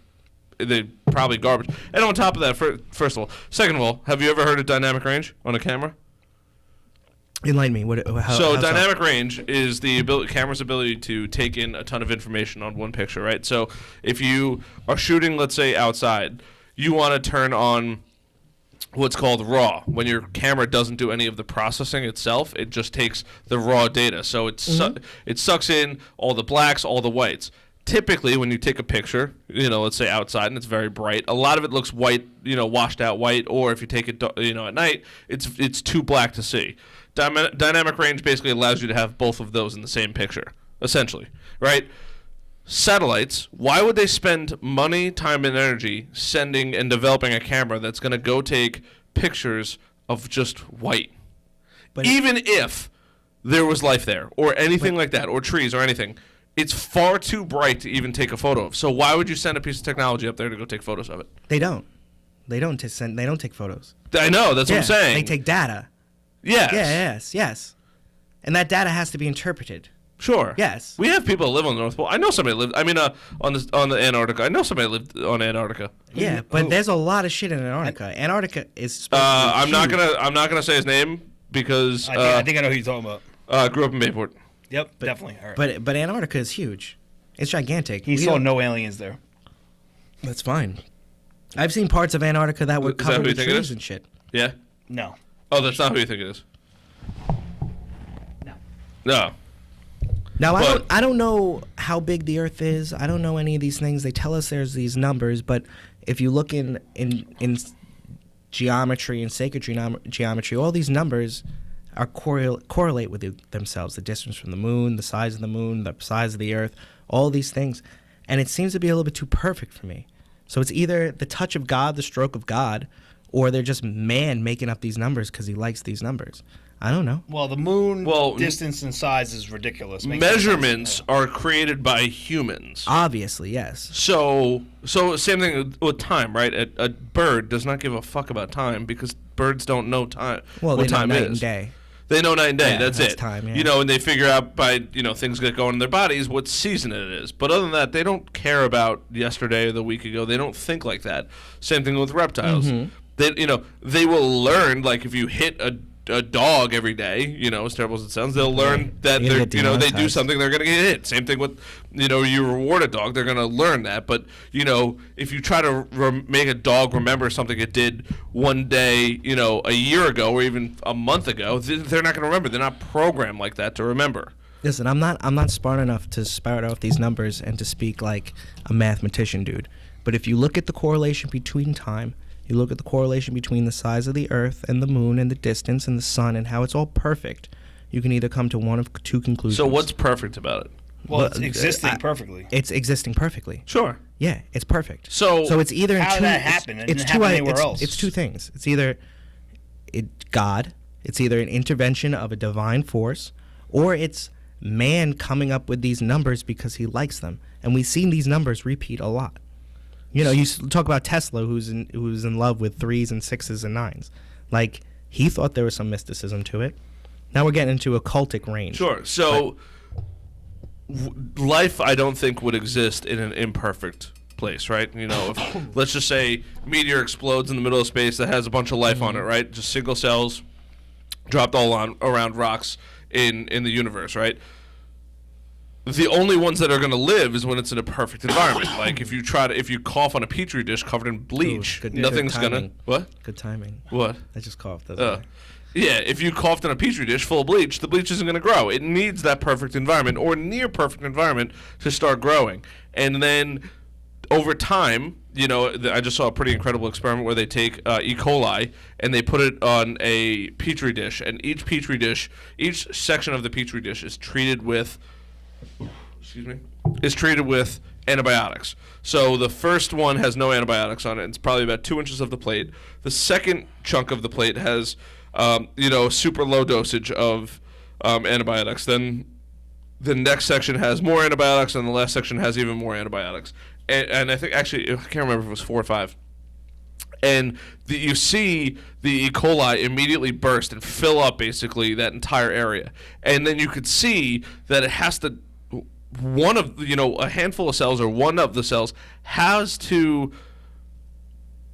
they probably garbage. And on top of that, first of all, second of all, have you ever heard of dynamic range on a camera? Enlighten me. How Dynamic range is the camera's ability to take in a ton of information on one picture, right? So if you are shooting, let's say, outside, you want to turn on what's called RAW. When your camera doesn't do any of the processing itself, it just takes the raw data. So it sucks in all the blacks, all the whites. typically when you take a picture, let's say outside and it's very bright, a lot of it looks white, washed out white, or if you take it, at night, it's too black to see. Dynamic range basically allows you to have both of those in the same picture, essentially, right? Satellites, why would they spend money, time, and energy sending and developing a camera that's going to go take pictures of just white? But even if there was life there, or anything like that, or trees, or anything, it's far too bright to even take a photo of. So why would you send a piece of technology up there to go take photos of it? They don't. They don't take photos. I know. That's what I'm saying. They take data. Yes. Yes. And that data has to be interpreted. Sure. Yes. We have people that live on the North Pole. I know somebody lived. on the Antarctica. I know somebody lived on Antarctica. Yeah, but there's a lot of shit in Antarctica. Antarctica is. Supposed to be I'm not gonna say his name because I think I know who you're talking about. Grew up in Bayport. Yep, definitely. All right. But Antarctica is huge. It's gigantic. He saw no aliens there. That's fine. I've seen parts of Antarctica that were covered with trees and shit. Yeah. No. Oh, that's not who you think it is. No. No. Now, I don't know how big the Earth is. I don't know any of these things. They tell us there's these numbers, but if you look in geometry and sacred geometry, all these numbers are correlate with themselves. The distance from the moon, the size of the Earth, all these things. And it seems to be a little bit too perfect for me. So it's either the touch of God, the stroke of God, or they're just man making up these numbers because he likes these numbers. I don't know. Well, the moon distance and size is ridiculous. Measurements are created by humans. Obviously, yes. So same thing with time, right? A bird does not give a fuck about time because birds don't know time. Well, what they know time night is. And day. They know night and day. Yeah, that's it. Time, yeah. And they figure out by things get going in their bodies what season it is. But other than that, they don't care about yesterday or the week ago. They don't think like that. Same thing with reptiles. Mm-hmm. They will learn, like if you hit a dog every day, as terrible as it sounds, they'll learn that they do something, they're going to get hit. Same thing with, you reward a dog, they're going to learn that. But, if you try to make a dog remember something it did one day, a year ago or even a month ago, they're not going to remember. They're not programmed like that to remember. Listen, I'm not smart enough to spout out these numbers and to speak like a mathematician, dude. But if you look at the correlation between time, you look at the correlation between the size of the Earth and the moon and the distance and the sun and how it's all perfect, you can either come to one of two conclusions. So what's perfect about it? Well, it's existing perfectly. It's existing perfectly. Sure. Yeah, it's perfect. So it's either how did that happen? It didn't happen anywhere else. It's two things. It's either God, it's either an intervention of a divine force, or it's man coming up with these numbers because he likes them. And we've seen these numbers repeat a lot. You talk about Tesla, who's in love with 3s and 6s and 9s. Like, he thought there was some mysticism to it. Now we're getting into a cultic range. Sure. So, life, I don't think, would exist in an imperfect place, right? If, let's just say meteor explodes in the middle of space that has a bunch of life on it, right? Just single cells dropped all around rocks in the universe, right? The only ones that are going to live is when it's in a perfect environment. Like if you cough on a petri dish covered in bleach, nothing's going to... What? Good timing. What? I just coughed. Yeah, if you coughed in a petri dish full of bleach, the bleach isn't going to grow. It needs that perfect environment or near perfect environment to start growing. And then over time, I just saw a pretty incredible experiment where they take E. coli and they put it on a petri dish. And each section of the petri dish is treated with... is treated with antibiotics. So the first one has no antibiotics on it. It's probably about 2 inches of the plate. The second chunk of the plate has, super low dosage of antibiotics. Then the next section has more antibiotics, and the last section has even more antibiotics. And I think, actually, I can't remember if it was 4 or 5. And you see the E. coli immediately burst and fill up basically that entire area. And then you could see that it has to, a handful of cells or one of the cells has to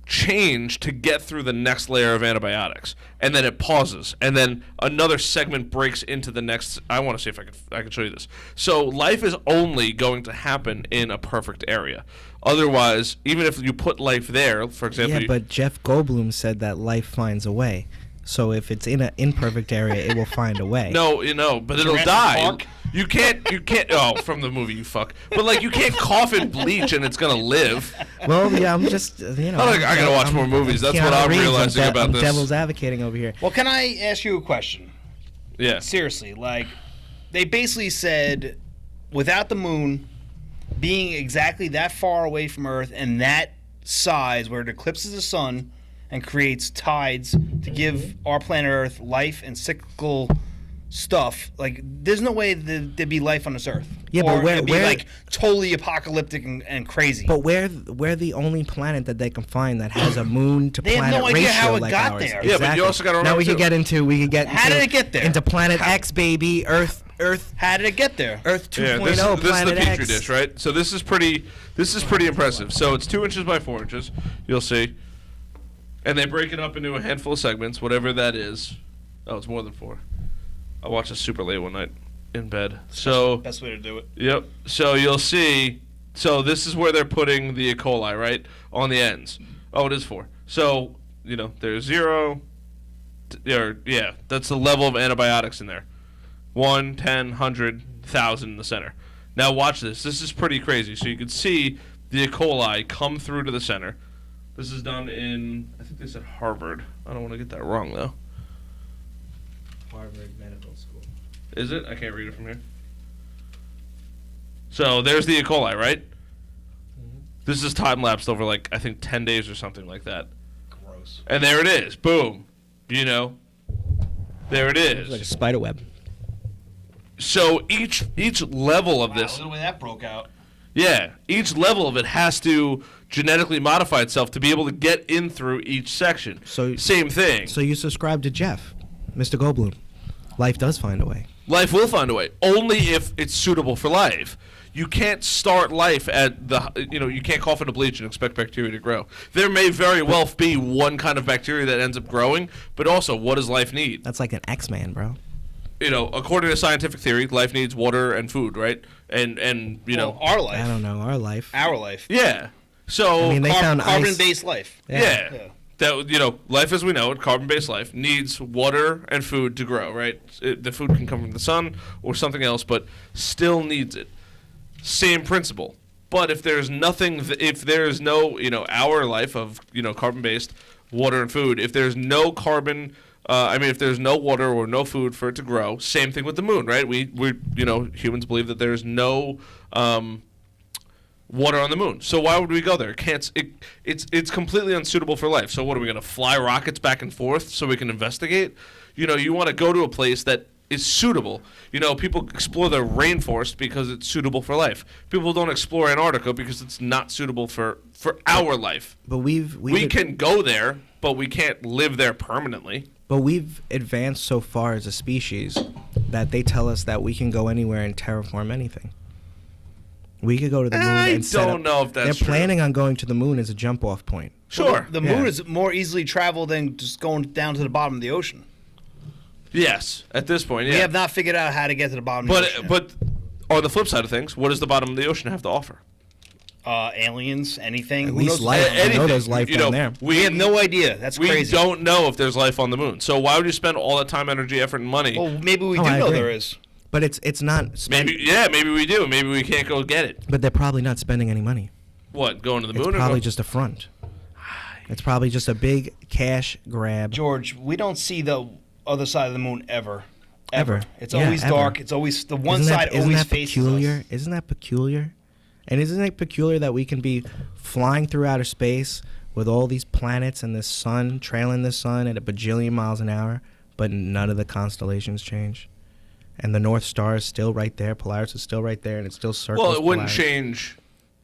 change to get through the next layer of antibiotics. And then it pauses. And then another segment breaks into the next. I want to see if I can show you this. So life is only going to happen in a perfect area. Otherwise, even if you put life there, for example... Yeah, but Jeff Goldblum said that life finds a way. So if it's in an imperfect area, it will find a way. No, but it'll Jurassic die. Park? You can't. Oh, from the movie, you fuck. But like, you can't cough in bleach and it's gonna live. Well, yeah, I'm just, I gotta watch more movies. That's what I'm realizing about this. Devil's advocating over here. Well, can I ask you a question? Yeah. Seriously, like, they basically said, without the moon being exactly that far away from Earth and that size where it eclipses the sun and creates tides to give our planet Earth life and cyclical stuff, like, there's no way there'd be life on this Earth. Yeah, or but it'd be like totally apocalyptic and crazy. But we're the only planet that they can find that has a moon to They have planet no idea ratio how it like got ours. there. Yeah, but you also gotta remember Now we too. could get How did it get there? into Planet X, baby. Earth How did it get there? Earth 2.0, Yeah, this is the Planet petri X. dish, right? So this is pretty impressive. So it's 2 inches by 4 inches. You'll see, and they break it up into a handful of segments, whatever that is. Oh, it's more than 4. I watched this super late one night in bed. So Best way to do it. yep. So you'll see. So this is where they're putting the E. coli, right, on the ends. Oh, it is 4. So there's 0. That's the level of antibiotics in there. 1, 10, 100, 1,000 in the center. Now watch this. This is pretty crazy. So you can see the E. coli come through to the center. This is done in, I think they said Harvard. I don't want to get that wrong though. Harvard Medical School. Is it? I can't read it from here. So there's the E. coli, right? Mm-hmm. This is time lapsed over like I think 10 days or something like that. Gross. And there it is. Boom. There it It's like a is. spider web. So each level of this, Wow, look at the way that broke out. yeah, each level of it has to genetically modify itself to be able to get in through each section. So- same thing. So you subscribe to Jeff, Mr. Goldblum. Life does find a way. Life will find a way, only if it's suitable for life. You can't start life at you can't cough into bleach and expect bacteria to grow. There may very well be one kind of bacteria that ends up growing, but also, what does life need? That's like an X-Man, bro. According to scientific theory, life needs water and food, right? And Well, our life. I don't know. Our life. Our life. yeah. So I mean, they found ice. Carbon-based life. yeah. Yeah. That life as we know it, carbon-based life, needs water and food to grow, right? The food can come from the sun or something else, but still needs it. Same principle. But if there's nothing, if there's no, our life of, carbon-based water and food, if there's no carbon, if there's no water or no food for it to grow, same thing with the moon, right? We humans believe that there's no water on the moon. So why would we go there? It's completely unsuitable for life. So what are we going to fly rockets back and forth so we can investigate? You want to go to a place that is suitable. People explore the rainforest because it's suitable for life. People don't explore Antarctica because it's not suitable for our life. But We can go there, but we can't live there permanently. But we've advanced so far as a species that they tell us that we can go anywhere and terraform anything. We could go to the moon I and set don't up. know if that's They're true. planning on going to the moon as a jump-off point. Sure. The moon Yeah. is more easily traveled than just going down to the bottom of the ocean. Yes, at this point, yeah. We have not figured out how to get to the bottom of the ocean. But on the flip side of things, what does the bottom of the ocean have to offer? Aliens, anything. At Who least knows? life. I know Anything. there's life down there. We have no idea. That's We crazy. don't know if there's life on the moon. So why would you spend all that time, energy, effort, and money? Well, maybe we Oh, do I know agree. there is. But it's not. maybe we do. Maybe we can't go get it. But they're probably not spending any money. What, going to the It's moon? probably or just a front. It's probably just a big cash grab. George, we don't see the other side of the moon ever. Ever. It's Yeah, always ever. dark. It's always the one Isn't side that, isn't always that faces peculiar? us. Isn't that peculiar? And isn't it peculiar that we can be flying through outer space with all these planets and this sun, trailing the sun at a bajillion miles an hour, but none of the constellations change? And the North Star is still right there, Polaris is still right there, and it still circles Well, it wouldn't Polaris. change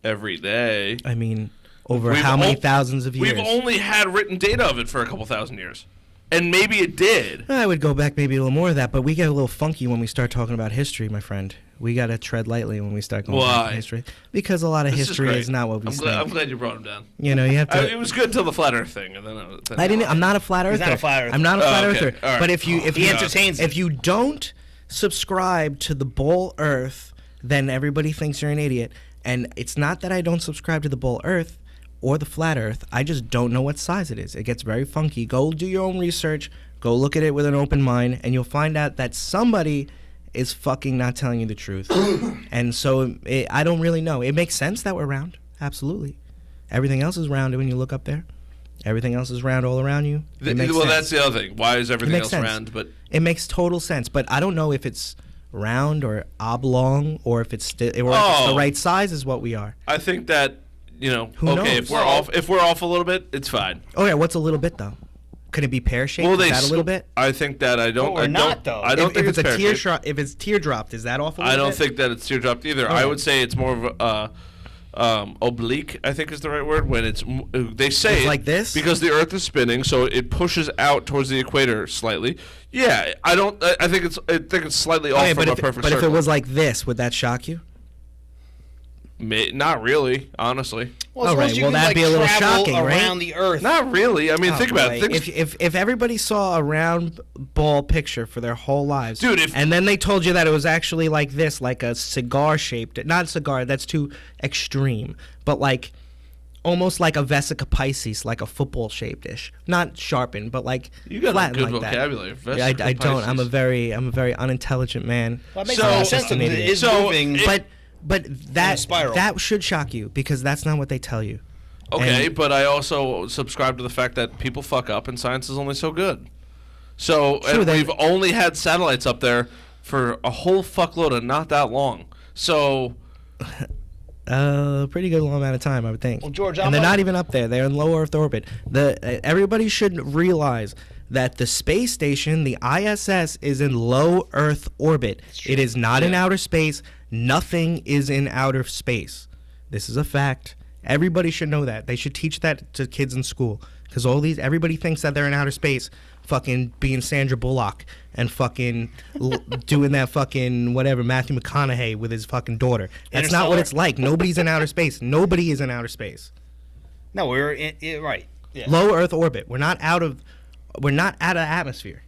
every day. I mean, over We've how many o- thousands of years? We've only had written data of it for a couple thousand years. And maybe it did. I would go back maybe a little more of that, but we get a little funky when we start talking about history, my friend. We got to tread lightly when we start going back Why? to history. Because a lot of This history great. is not what we I'm think. glad, I'm glad you brought him down. You know, you have to... It was good till the flat Earth thing, and then I'm not a flat earther. He's not a flat earther. I'm not a flat Oh, okay. earther. All right. But if you He entertains it. if you don't subscribe to the Bull Earth, then everybody thinks you're an idiot. And it's not that I don't subscribe to the Bull Earth or the flat Earth. I just don't know what size it is. It gets very funky. Go do your own research. Go look at it with an open mind, and you'll find out that somebody is fucking not telling you the truth. And so I don't really know. It makes sense that we're round. Absolutely. Everything else is round when you look up there. Everything else is round all around you. Well, that's the other thing. Why is everything else round? But it makes total sense. But I don't know if it's round or oblong or if it's if it's the right size is what we are. I think that, you know, Who knows? if we're off a little bit, it's fine. Oh yeah, what's a little bit though? Could it be pear shaped? Well, is that a little bit? I think that I don't. Or not though. I don't think if it's a pear shaped. if it's teardropped, is that off a little I don't bit? think that it's teardropped either. Okay. I would say it's more of a oblique, I think is the right word. When they say It's it like this? because the Earth is spinning, so it pushes out towards the equator slightly. Yeah, I don't. I think it's slightly off Okay, from but a if, perfect but circle. if it was like this, would that shock you? Not really, honestly. Well, All as long right, as you well, can, that'd be a little travel shocking, right? around the Earth. Not really. I mean, Oh, think about boy. it. If everybody saw a round ball picture for their whole lives, Dude, and then they told you that it was actually like this, like a cigar shaped, not cigar, that's too extreme, but like almost like a vesica piscis, like a football shaped ish, not sharpened, but like You got a flattened good like vocabulary. that. Yeah, I don't. I'm a very unintelligent man. Well, it makes So- a lot of sense. It is moving. But that spiral. that should shock you because that's not what they tell you. Okay, And- but I also subscribe to the fact that people fuck up and science is only so good. So True, and then- we've only had satellites up there for a whole fuckload of not that long. So Pretty good long amount of time, I would think. Well, George, and they're not even up there; they're in low Earth orbit. Everybody should realize that the space station, the ISS, is in low Earth orbit. It is not in outer space. Nothing is in outer space. This is a fact. Everybody should know that. They should teach that to kids in school because everybody thinks that they're in outer space, fucking being Sandra Bullock and fucking doing that fucking whatever Matthew McConaughey with his fucking daughter. That's not what it's like. Nobody's in outer space. Nobody is in outer space. No, we're right. Yeah. Low Earth orbit. We're not out of atmosphere.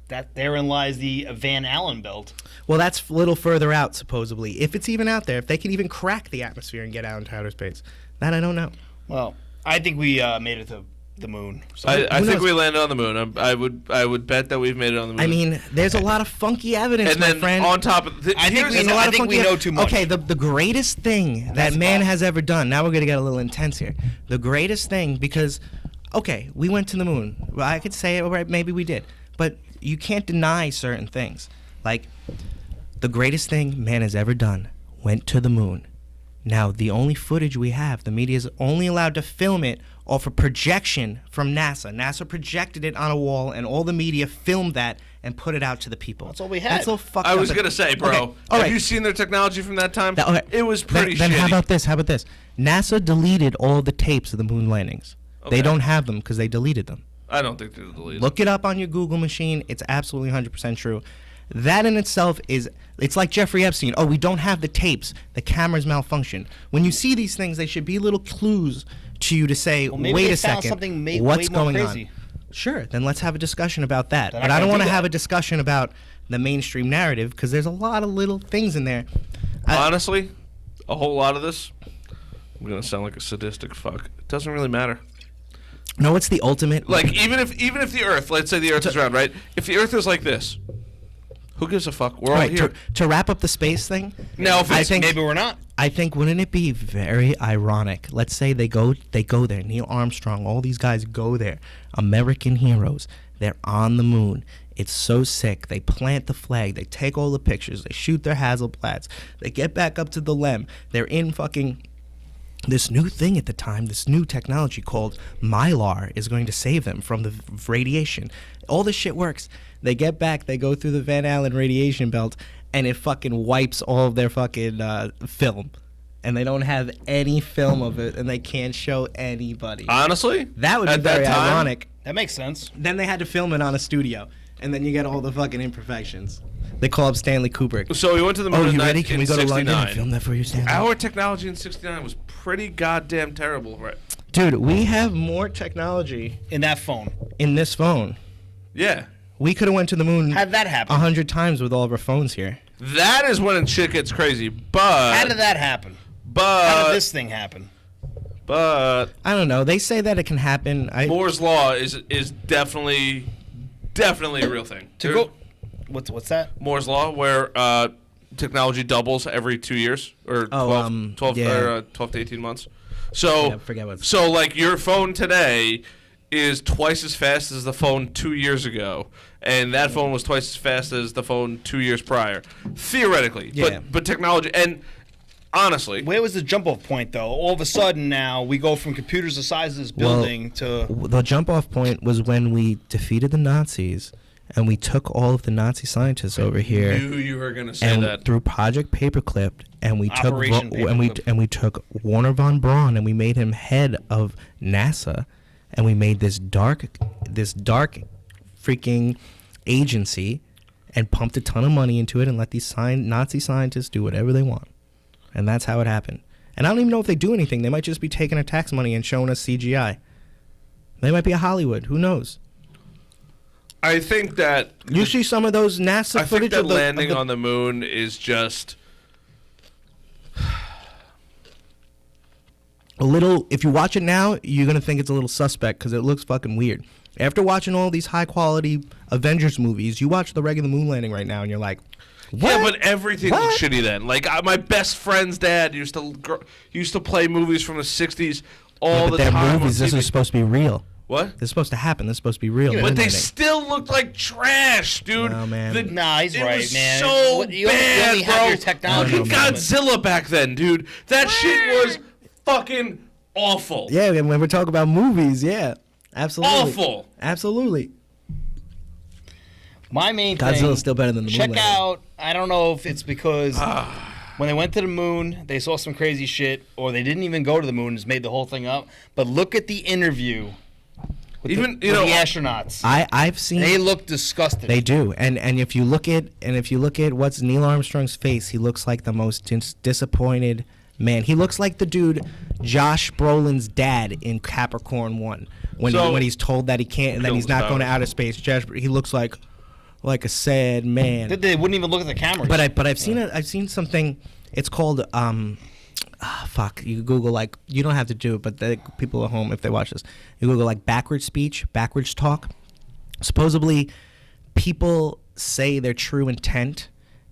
That therein lies the Van Allen belt. Well, that's a little further out, supposedly. If it's even out there, if they can even crack the atmosphere and get out into outer space, that I don't know. Well, I think we made it to the moon. So I who think knows? we landed on the moon. I would bet that we've made it on the moon. I mean, there's a lot of funky evidence, and my then friend. on top of I think here's we the- know- There's a lot I of think funky we know too much. Okay, the greatest thing that That's man fine. has ever done. Now we're gonna get a little intense here. The greatest thing because, okay, we went to the moon. Well, I could say it, right? Maybe we did, but you can't deny certain things. Like the greatest thing man has ever done went to the moon. Now the only footage we have, the media is only allowed to film it off a projection from NASA. NASA projected it on a wall, and all the media filmed that and put it out to the people. That's all we had. That's all fucked I up. was gonna say, bro. Okay, all Have right. you seen their technology from that time? Okay. It was pretty then shitty. how about this? How about this? NASA deleted all the tapes of the moon landings. Okay. They don't have them because they deleted them. I don't think they're deleted. Look it up on your Google machine. It's absolutely 100% true. That in itself it's like Jeffrey Epstein. Oh, we don't have the tapes. The cameras malfunction. When you see these things, they should be little clues to you to say, Well, maybe wait they a found second, something what's way more going crazy. on? Sure, then let's have a discussion about that. They're But not I don't gonna want do to have that. a discussion about the mainstream narrative because there's a lot of little things in there. Honestly, a whole lot of this, I'm gonna sound like a sadistic fuck. It doesn't really matter. No, it's the ultimate. Like even if the Earth, let's say the Earth is round, right? If the Earth is like this, who gives a fuck? We're all Right, here. to wrap up the space thing. Now, if I it's, think maybe we're not. I think wouldn't it be very ironic? Let's say they go there. Neil Armstrong, all these guys go there. American heroes. They're on the moon. It's so sick. They plant the flag. They take all the pictures. They shoot their Hasselblads. They get back up to the LEM. They're in fucking this new thing at the time, this new technology called Mylar is going to save them from the radiation. All this shit works. They get back, they go through the Van Allen radiation belt, and it fucking wipes all of their fucking film. And they don't have any film of it, and they can't show anybody. honestly, That would be at that very time, ironic. That makes sense. Then they had to film it on a studio, and then you get all the fucking imperfections. They call up Stanley Kubrick. So we went to the moon Oh, in you ready? Can in we go to London and 69. film that for you, Stanley? Our technology in '69 was pretty goddamn terrible, right? Dude, we have more technology In that phone. in this phone. Yeah. We could have went to the moon How'd that happen? 100 times with all of our phones here. That is when shit gets crazy. But How did that happen? But How did this thing happen? But I don't know. They say that it can happen. Moore's law is definitely definitely a real thing. What's that? Moore's law, where technology doubles every 2 years or 12 to 18 months. So, I forget what's... so like your phone today is twice as fast as the phone 2 years ago, and that phone was twice as fast as the phone 2 years prior, theoretically. Yeah. But technology, and honestly, Where was the jump-off point, though? All of a sudden now we go from computers the size of this building to... The jump-off point was when we defeated the Nazis, and we took all of the Nazi scientists over here. I knew you were going to say that. Through Project Paperclip, and we took Operation Paperclip. and we took Warner von Braun, and we made him head of NASA, and we made this dark freaking agency, and pumped a ton of money into it, and let these Nazi scientists do whatever they want, and that's how it happened. And I don't even know if they do anything. They might just be taking our tax money and showing us CGI. They might be a Hollywood. Who knows? I think that You see some of those NASA I think footage that of the landing on the moon is just a little. If you watch it now, you're gonna think it's a little suspect because it looks fucking weird. After watching all these high quality Avengers movies, you watch the regular moon landing right now, and you're like, what? Yeah, but everything What? looks shitty then. Like my best friend's dad used to play movies from the '60s all the They're time. on movies. This TV. is supposed to be real. What? This is supposed to happen. This is supposed to be real. Yeah, But moon they landing. still looked like trash, dude. No, man. Nah, he's it right, was man. So You bad, only bro. have your technology Look at moment. Godzilla back then, dude. That shit was fucking awful. Yeah, when we're talking about movies, yeah, absolutely, Awful. absolutely. My main thing... Godzilla's still better than the moon Check landing. out... I don't know if it's because when they went to the moon, they saw some crazy shit, or they didn't even go to the moon and just made the whole thing up. But look at the interview with Even the astronauts. I've seen. They look disgusting. They do, and if you look at what's Neil Armstrong's face, he looks like the most disappointed man. He looks like the dude Josh Brolin's dad in Capricorn 1 when he's told that he can't and then he's not going to outer space. He looks like a sad man. They wouldn't even look at the cameras. But I've seen something. It's called fuck. You Google you don't have to do it, but the people at home, if they watch this, you Google backwards speech, backwards talk. Supposedly, people say their true intent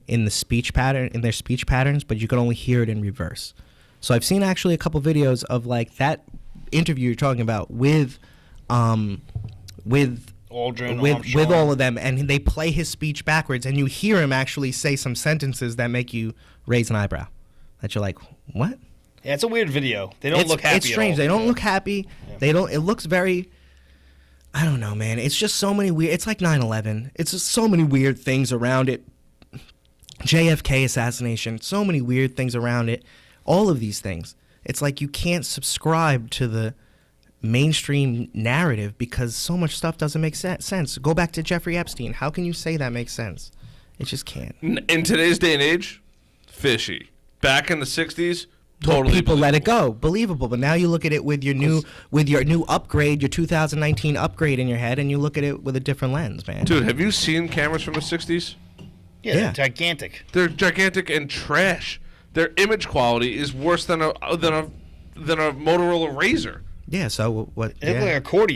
in their speech patterns, but you can only hear it in reverse. So I've seen actually a couple videos of that interview you're talking about with Aldrin, with all of them, and they play his speech backwards, and you hear him actually say some sentences that make you raise an eyebrow. That you're like, what? Yeah, it's a weird video. They don't look happy. It's strange. At all. They don't look happy. Yeah. They don't. It looks very. I don't know, man. It's just so many weird. It's like 9/11. It's just so many weird things around it. JFK assassination. So many weird things around it. All of these things. It's like you can't subscribe to the mainstream narrative because so much stuff doesn't make sense. Go back to Jeffrey Epstein. How can you say that makes sense? It just can't. In today's day and age, fishy. Back in the '60s, totally. People let it go, believable. But now you look at it with your new upgrade, your 2019 upgrade in your head, and you look at it with a different lens, man. Dude, have you seen cameras from the '60s? Yeah, they're gigantic. They're gigantic and trash. Their image quality is worse than a Motorola Razr. Yeah. So what? They look like accordions.